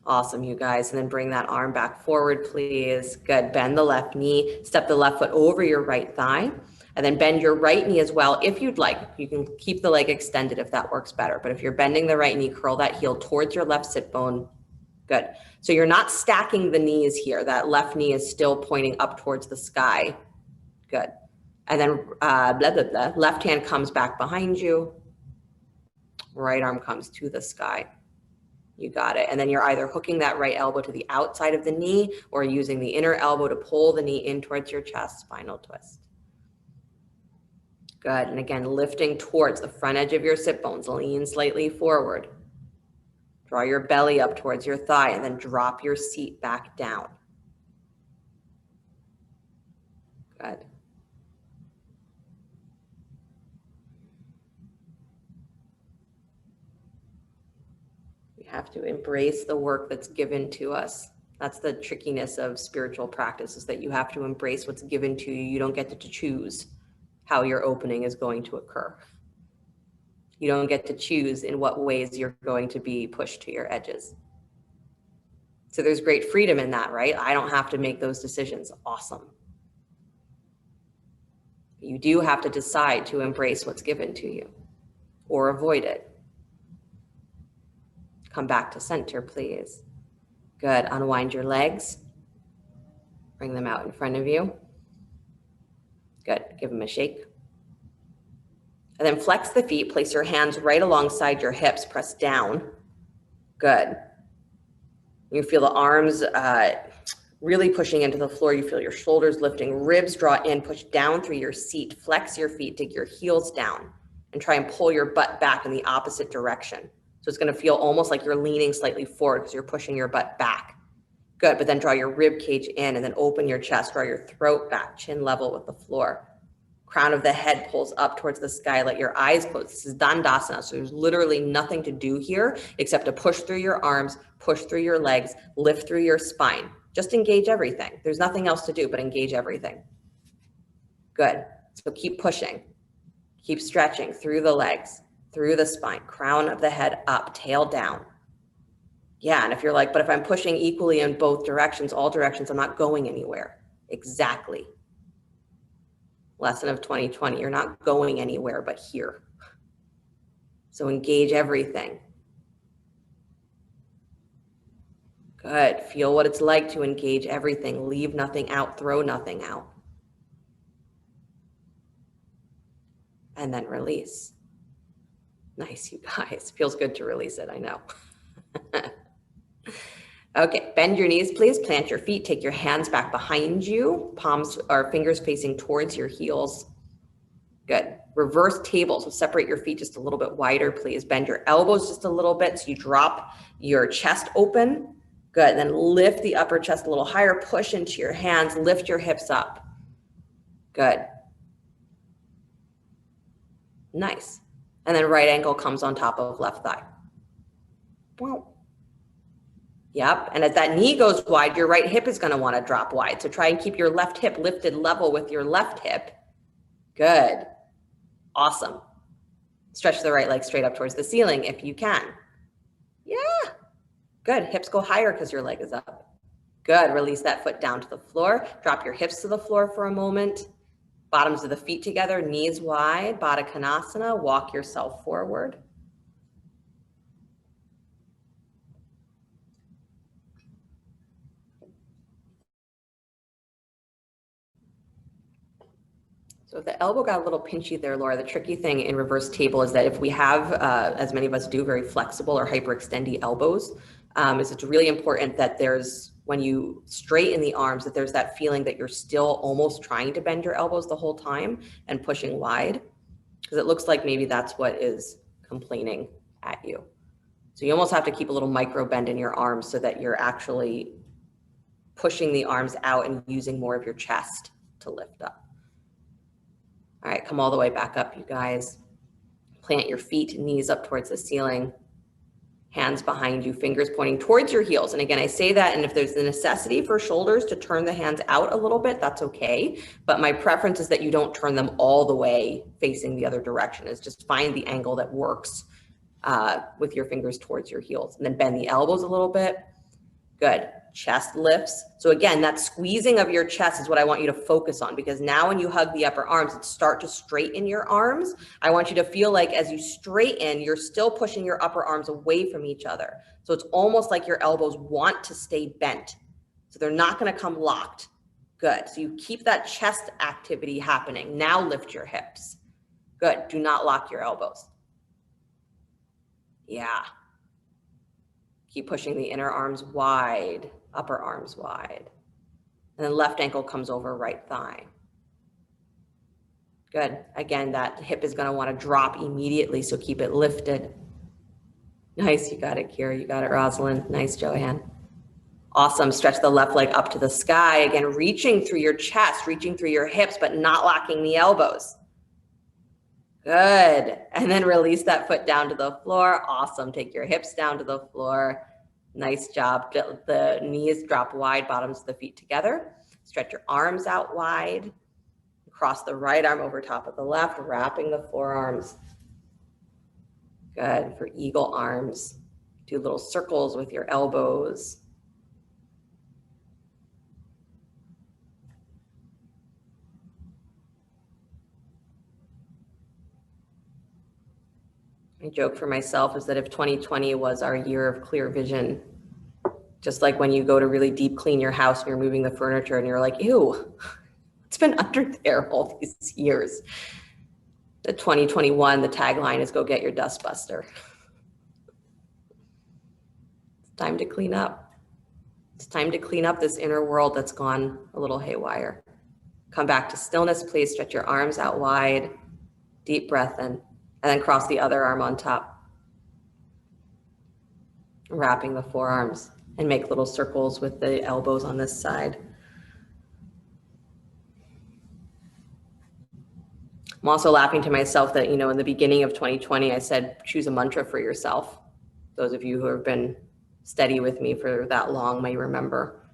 Awesome, you guys. And then bring that arm back forward, please. Good. Bend the left knee. Step the left foot over your right thigh. And then bend your right knee as well if you'd like. You can keep the leg extended if that works better. But if you're bending the right knee, curl that heel towards your left sit bone. Good. So you're not stacking the knees here. That left knee is still pointing up towards the sky. Good. And then blah, blah, blah. Left hand comes back behind you. Right arm comes to the sky. You got it. And then you're either hooking that right elbow to the outside of the knee or using the inner elbow to pull the knee in towards your chest, spinal twist. Good. And again, lifting towards the front edge of your sit bones. Lean slightly forward. Draw your belly up towards your thigh and then drop your seat back down. Good. We have to embrace the work that's given to us. That's the trickiness of spiritual practice, is that you have to embrace what's given to you. You don't get to choose how your opening is going to occur. You don't get to choose in what ways you're going to be pushed to your edges. So there's great freedom in that, right? I don't have to make those decisions. Awesome. You do have to decide to embrace what's given to you or avoid it. Come back to center, please. Good. Unwind your legs. Bring them out in front of you. Good. Give them a shake. And then flex the feet. Place your hands right alongside your hips. Press down. Good. You feel the arms really pushing into the floor. You feel your shoulders lifting. Ribs draw in. Push down through your seat. Flex your feet. Dig your heels down. And try and pull your butt back in the opposite direction. So it's going to feel almost like you're leaning slightly forward because you're pushing your butt back. Good. But then draw your rib cage in and then open your chest. Draw your throat back, chin level with the floor. Crown of the head pulls up towards the sky. Let your eyes close. This is Dandasana. So there's literally nothing to do here except to push through your arms, push through your legs, lift through your spine. Just engage everything. There's nothing else to do but engage everything. Good. So keep pushing. Keep stretching through the legs, through the spine, crown of the head up, tail down. Yeah, and if you're like, but if I'm pushing equally in both directions, all directions, I'm not going anywhere. Exactly. Lesson of 2020, you're not going anywhere but here. So engage everything. Good. Feel what it's like to engage everything. Leave nothing out, throw nothing out. And then release. Nice, you guys. Feels good to release it, I know. Okay, bend your knees, please. Plant your feet. Take your hands back behind you. Palms or fingers facing towards your heels. Good. Reverse table. So separate your feet just a little bit wider, please. Bend your elbows just a little bit so you drop your chest open. Good. Then lift the upper chest a little higher. Push into your hands. Lift your hips up. Good. Nice. And then right ankle comes on top of left thigh. Wow. Yep. And as that knee goes wide, your right hip is going to want to drop wide. So try and keep your left hip lifted level with your left hip. Good. Awesome. Stretch the right leg straight up towards the ceiling if you can. Yeah. Good. Hips go higher because your leg is up. Good. Release that foot down to the floor. Drop your hips to the floor for a moment. Bottoms of the feet together, knees wide, Baddha Konasana. Walk yourself forward. So if the elbow got a little pinchy there, Laura, the tricky thing in reverse table is that if we have, as many of us do, very flexible or hyperextendy elbows, is it's really important that there's, when you straighten the arms, that there's that feeling that you're still almost trying to bend your elbows the whole time and pushing wide, because it looks like maybe that's what is complaining at you. So you almost have to keep a little micro bend in your arms so that you're actually pushing the arms out and using more of your chest to lift up. All right, come all the way back up, you guys. Plant your feet, knees up towards the ceiling, hands behind you, fingers pointing towards your heels. And again, I say that, and if there's the necessity for shoulders to turn the hands out a little bit, that's okay. But my preference is that you don't turn them all the way facing the other direction. Is just find the angle that works with your fingers towards your heels. And then bend the elbows a little bit. Good. Chest lifts. So again, that squeezing of your chest is what I want you to focus on, because now when you hug the upper arms, it start to straighten your arms. I want you to feel like as you straighten, you're still pushing your upper arms away from each other. So it's almost like your elbows want to stay bent. So they're not going to come locked. Good. So you keep that chest activity happening. Now lift your hips. Good. Do not lock your elbows. Yeah. Keep pushing the inner arms wide, upper arms wide. And then left ankle comes over right thigh. Good. Again, that hip is going to want to drop immediately, so keep it lifted. Nice, you got it, Kira. You got it, Rosalind. Nice, Joanne. Awesome. Stretch the left leg up to the sky. Again, reaching through your chest, reaching through your hips, but not locking the elbows. Good. And then release that foot down to the floor. Awesome. Take your hips down to the floor. Nice job. The knees drop wide, bottoms of the feet together. Stretch your arms out wide. Cross the right arm over top of the left, wrapping the forearms. Good. For eagle arms, do little circles with your elbows. My joke for myself is that if 2020 was our year of clear vision, just like when you go to really deep clean your house and you're moving the furniture and you're like, ew, it's been under there all these years. The 2021, the tagline is go get your dustbuster. It's time to clean up. It's time to clean up this inner world that's gone a little haywire. Come back to stillness, please. Stretch your arms out wide. Deep breath in, and then cross the other arm on top. Wrapping the forearms and make little circles with the elbows on this side. I'm also laughing to myself that, in the beginning of 2020, I said, choose a mantra for yourself. Those of you who have been steady with me for that long may remember.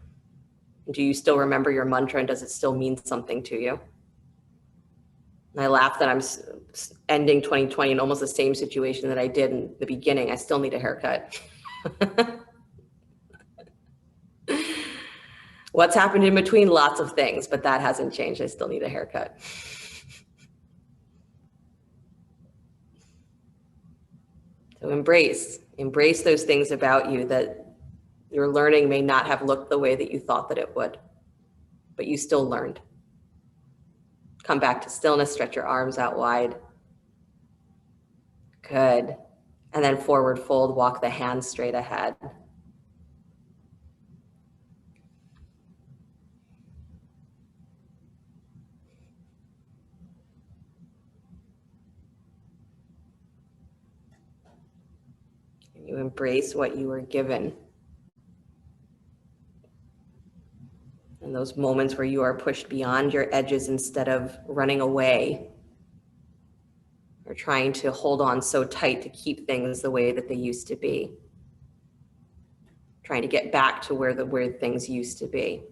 Do you still remember your mantra, and does it still mean something to you? And I laugh that I'm ending 2020 in almost the same situation that I did in the beginning. I still need a haircut. What's happened in between? Lots of things, but that hasn't changed. I still need a haircut. So embrace those things about you that your learning may not have looked the way that you thought that it would, but you still learned. Come back to stillness, stretch your arms out wide. Good. And then forward fold, walk the hands straight ahead. You embrace what you were given. And those moments where you are pushed beyond your edges instead of running away or trying to hold on so tight to keep things the way that they used to be. Trying to get back to where things used to be.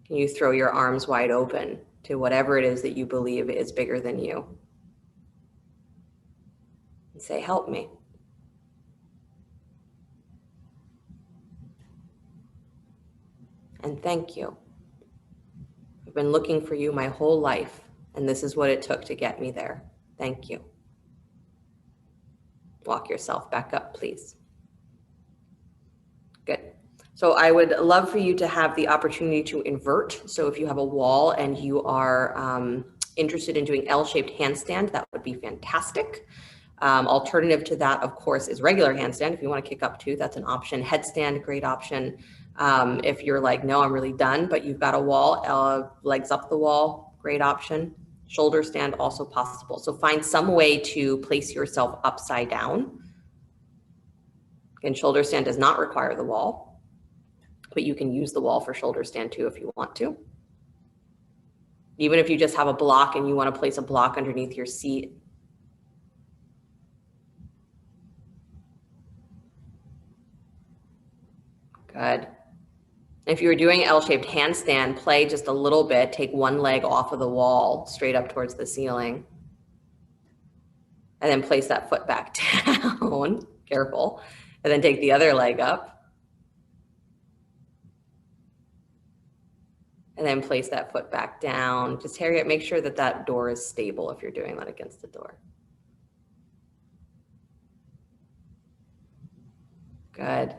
Can you throw your arms wide open to whatever it is that you believe is bigger than you? And say, help me. And thank you. I've been looking for you my whole life, and this is what it took to get me there. Thank you. Walk yourself back up, please. Good. So I would love for you to have the opportunity to invert. So if you have a wall and you are interested in doing L-shaped handstand, that would be fantastic. Alternative to that, of course, is regular handstand. If you want to kick up too, that's an option. Headstand, great option. If you're like, no, I'm really done, but you've got a wall, legs up the wall, great option. Shoulder stand, also possible. So find some way to place yourself upside down. Again, shoulder stand does not require the wall, but you can use the wall for shoulder stand too if you want to. Even if you just have a block and you want to place a block underneath your seat. Good. If you were doing L-shaped handstand, play just a little bit, take one leg off of the wall straight up towards the ceiling, and then place that foot back down, careful, and then take the other leg up, and then place that foot back down. Just Harriet, make sure that that door is stable if you're doing that against the door. Good.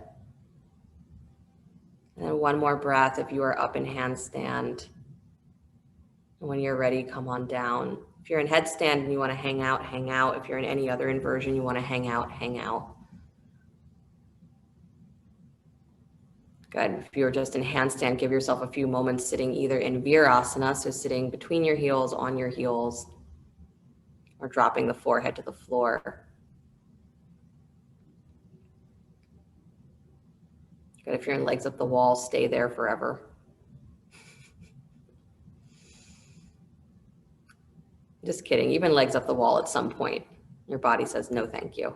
And then one more breath if you are up in handstand. And when you're ready, come on down. If you're in headstand and you want to hang out, hang out. If you're in any other inversion, you want to hang out, hang out. Good. If you're just in handstand, give yourself a few moments sitting either in Virasana, so sitting between your heels, on your heels, or dropping the forehead to the floor. Good. If you're in legs up the wall, stay there forever. Just kidding. Even legs up the wall at some point, your body says no thank you.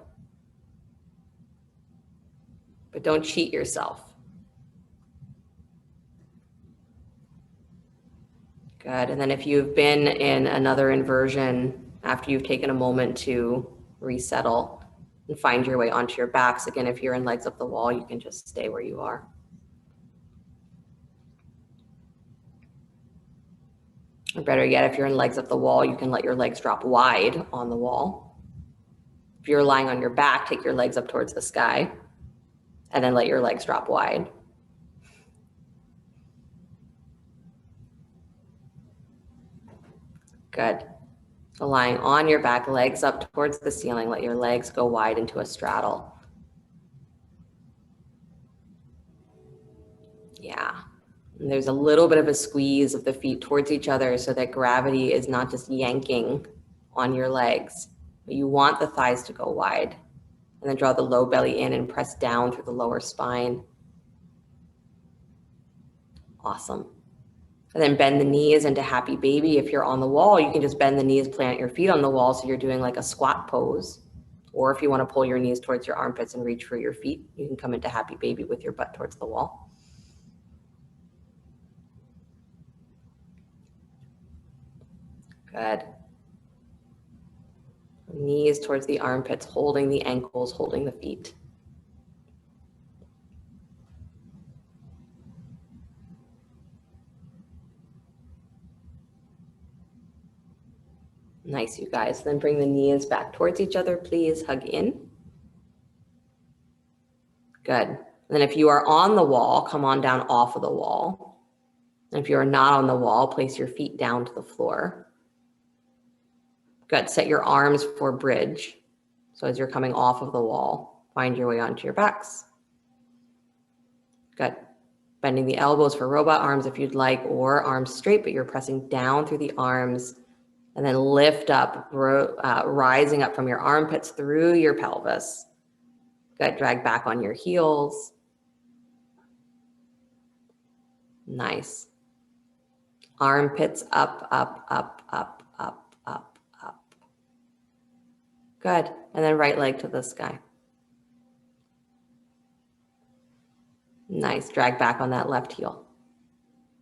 But don't cheat yourself. Good. And then if you've been in another inversion after you've taken a moment to resettle and find your way onto your backs, again, if you're in legs up the wall, you can just stay where you are. Or better yet, if you're in legs up the wall, you can let your legs drop wide on the wall. If you're lying on your back, take your legs up towards the sky and then let your legs drop wide. Good. So lying on your back, legs up towards the ceiling, let your legs go wide into a straddle. Yeah. And there's a little bit of a squeeze of the feet towards each other so that gravity is not just yanking on your legs, but you want the thighs to go wide. And then draw the low belly in and press down through the lower spine. Awesome. And then bend the knees into happy baby. If you're on the wall, you can just bend the knees, plant your feet on the wall so you're doing like a squat pose. Or if you want to pull your knees towards your armpits and reach for your feet, you can come into happy baby with your butt towards the wall. Good. Knees towards the armpits, holding the ankles, holding the feet. Nice, you guys. Then bring the knees back towards each other, please. Hug in. Good. And then if you are on the wall, come on down off of the wall. And if you are not on the wall, place your feet down to the floor. Good. Set your arms for bridge. So as you're coming off of the wall, find your way onto your backs. Good. Bending the elbows for robot arms if you'd like, or arms straight, but you're pressing down through the arms and then lift up, rising up from your armpits through your pelvis. Good. Drag back on your heels. Nice. Armpits up, up, up, up, up, up, up. Good. And then right leg to the sky. Nice. Drag back on that left heel.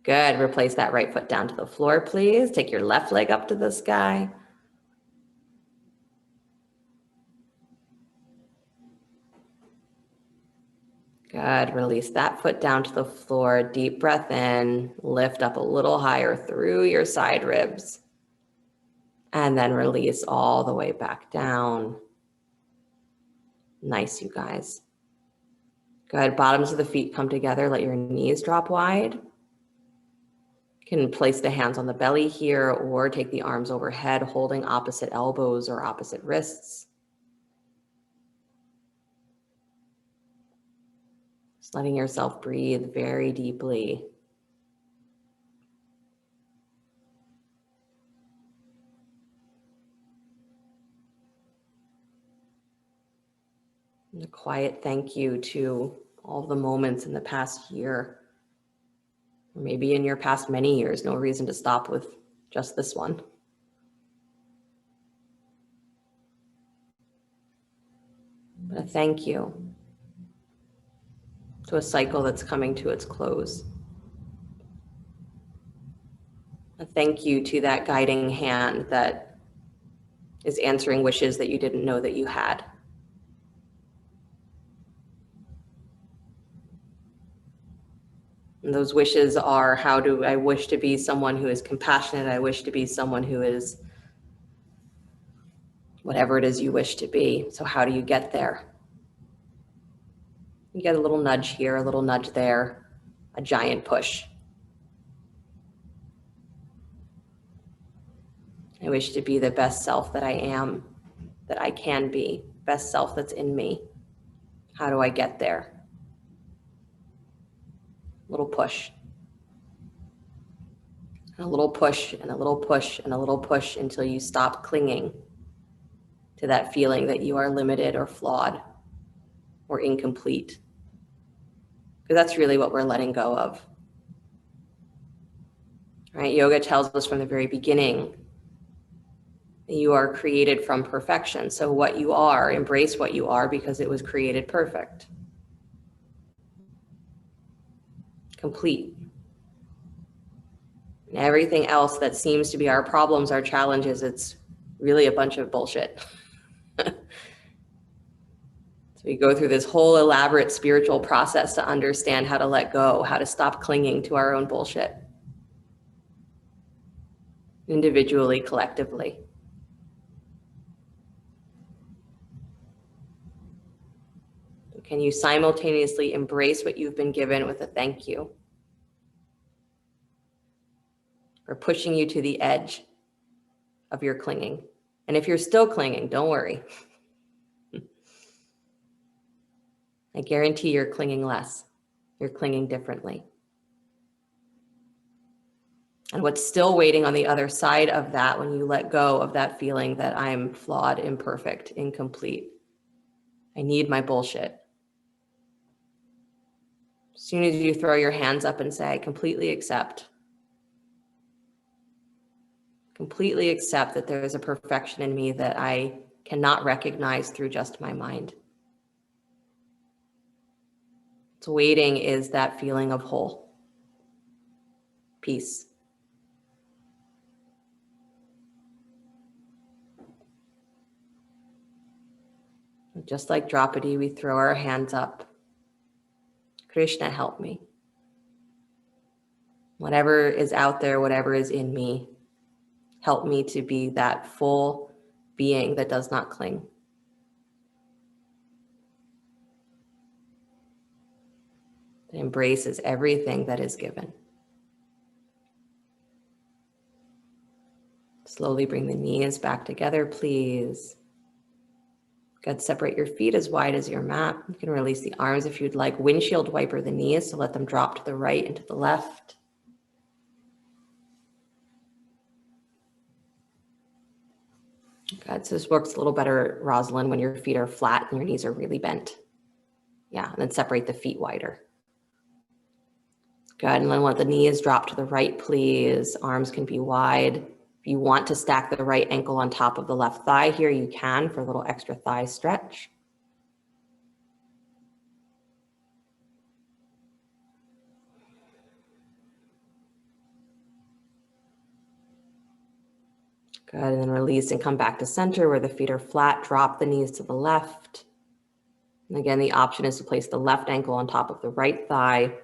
Good. Replace that right foot down to the floor, please. Take your left leg up to the sky. Good. Release that foot down to the floor. Deep breath in. Lift up a little higher through your side ribs. And then release all the way back down. Nice, you guys. Good. Bottoms of the feet come together. Let your knees drop wide. You can place the hands on the belly here or take the arms overhead, holding opposite elbows or opposite wrists. Just letting yourself breathe very deeply. And a quiet thank you to all the moments in the past year, or maybe in your past many years. No reason to stop with just this one. But a thank you to a cycle that's coming to its close. A thank you to that guiding hand that is answering wishes that you didn't know that you had. And those wishes are, how do I wish to be someone who is compassionate? I wish to be someone who is whatever it is you wish to be. So how do you get there? You get a little nudge here, a little nudge there, a giant push. I wish to be the best self that I am, that I can be, best self that's in me. How do I get there? Little push. And a little push and a little push and a little push until you stop clinging to that feeling that you are limited or flawed or incomplete. Because that's really what we're letting go of. Right? Yoga tells us from the very beginning that you are created from perfection. So what you are, embrace what you are because it was created perfect. Complete. And everything else that seems to be our problems, our challenges, it's really a bunch of bullshit. So we go through this whole elaborate spiritual process to understand how to let go, how to stop clinging to our own bullshit. Individually, collectively. Can you simultaneously embrace what you've been given with a thank you? Or pushing you to the edge of your clinging. And if you're still clinging, don't worry. I guarantee you're clinging less. You're clinging differently. And what's still waiting on the other side of that when you let go of that feeling that I'm flawed, imperfect, incomplete. I need my bullshit. As soon as you throw your hands up and say, I completely accept that there is a perfection in me that I cannot recognize through just my mind. What's waiting is that feeling of whole, peace. Just like Draupadi, we throw our hands up. Krishna, help me. Whatever is out there, whatever is in me, help me to be that full being that does not cling. That embraces everything that is given. Slowly bring the knees back together, please. Good, separate your feet as wide as your mat. You can release the arms if you'd like. Windshield wiper the knees, so let them drop to the right and to the left. Good, so this works a little better, Rosalind, when your feet are flat and your knees are really bent. Yeah, and then separate the feet wider. Good, and then let the knees drop to the right, please. Arms can be wide. If you want to stack the right ankle on top of the left thigh here, you can for a little extra thigh stretch. Good, and then release and come back to center where the feet are flat. Drop the knees to the left. And again, the option is to place the left ankle on top of the right thigh.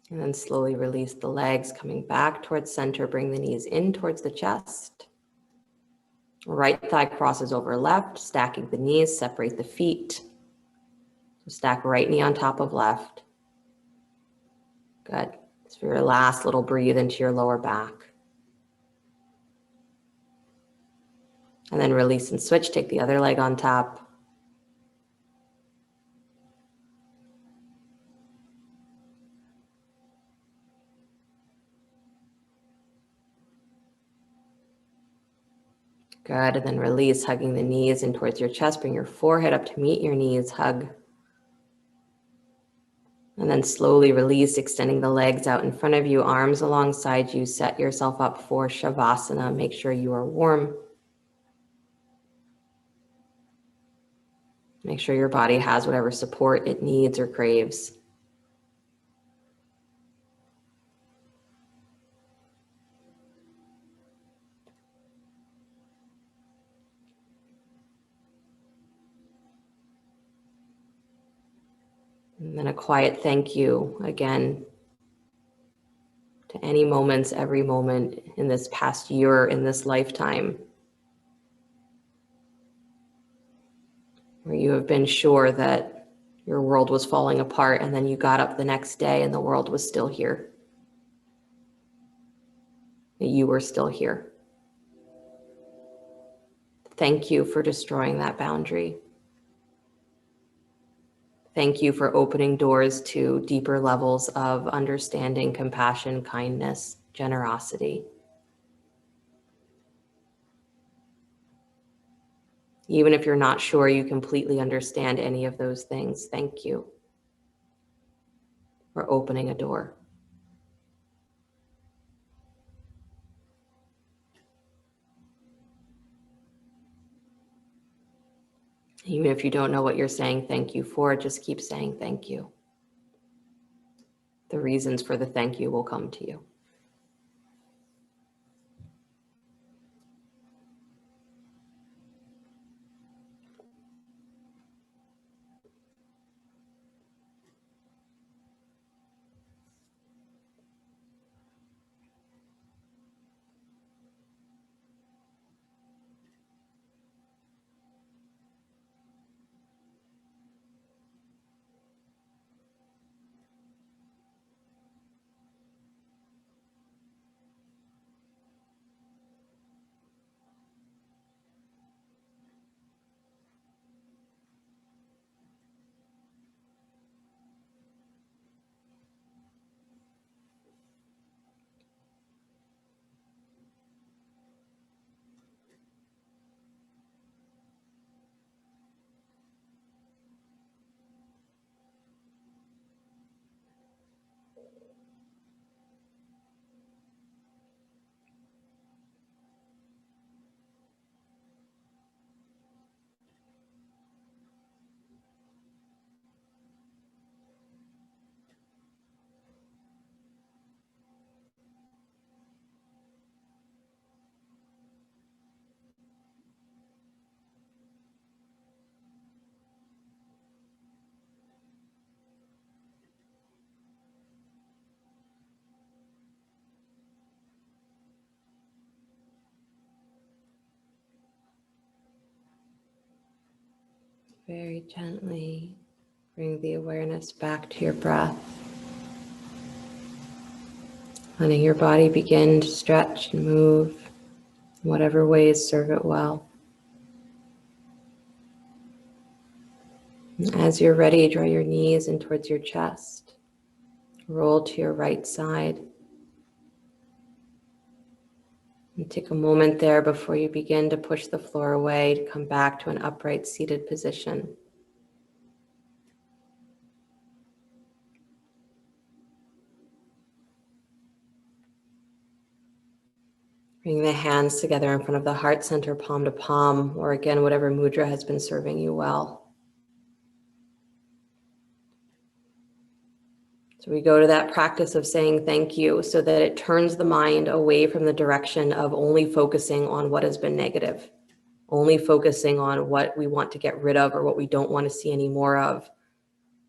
And then slowly release the legs, coming back towards center. Bring the knees in towards the chest. Right thigh crosses over left, stacking the knees, separate the feet. So stack right knee on top of left. Good. So for your last little breathe into your lower back. And then release and switch, take the other leg on top. Good, and then release, hugging the knees in towards your chest. Bring your forehead up to meet your knees, hug. And then slowly release, extending the legs out in front of you, arms alongside you. Set yourself up for Shavasana. Make sure you are warm. Make sure your body has whatever support it needs or craves. And then a quiet thank you again to any moments, every moment in this past year, in this lifetime, where you have been sure that Your world was falling apart, and then you got up the next day and the world was still here. You were still here. Thank you for destroying that boundary. Thank you for opening doors to deeper levels of understanding, compassion, kindness, generosity. Even if you're not sure you completely understand any of those things, thank you for opening a door. Even if you don't know what you're saying thank you for, just keep saying thank you. The reasons for the thank you will come to you. Very gently bring the awareness back to your breath. Letting your body begin to stretch and move in whatever ways serve it well. And as you're ready, draw your knees in towards your chest. Roll to your right side. And take a moment there before you begin to push the floor away to come back to an upright seated position. Bring the hands together in front of the heart center, palm to palm, or again, whatever mudra has been serving you well. So we go to that practice of saying thank you so that it turns the mind away from the direction of only focusing on what has been negative, only focusing on what we want to get rid of or what we don't want to see any more of.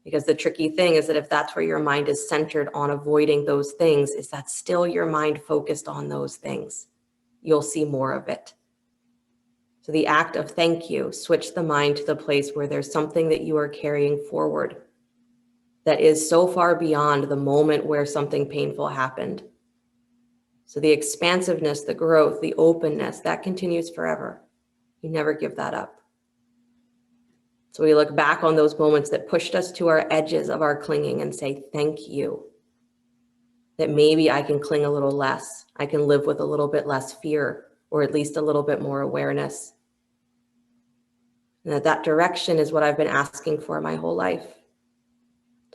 Because the tricky thing is that if that's where your mind is centered on avoiding those things, is that still your mind focused on those things? You'll see more of it. So the act of thank you, switch the mind to the place where there's something that you are carrying forward that is so far beyond the moment where something painful happened. So the expansiveness, the growth, the openness, that continues forever. You never give that up. So we look back on those moments that pushed us to our edges of our clinging and say, thank you. That maybe I can cling a little less. I can live with a little bit less fear, or at least a little bit more awareness. And that direction is what I've been asking for my whole life.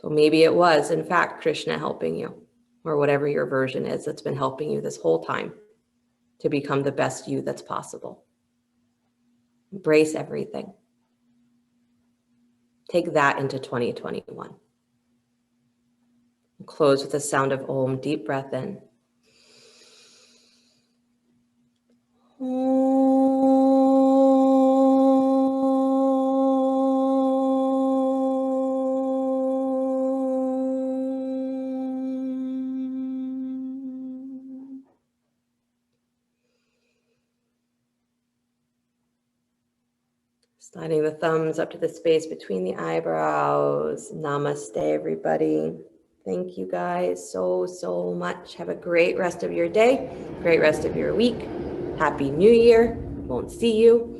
So maybe it was, in fact, Krishna helping you, or whatever your version is that's been helping you this whole time to become the best you that's possible. Embrace everything. Take that into 2021. Close with the sound of Om. Deep breath in. Sliding the thumbs up to the space between the eyebrows. Namaste, everybody. Thank you guys so much. Have a great rest of your day, great rest of your week. Happy New Year. Won't see you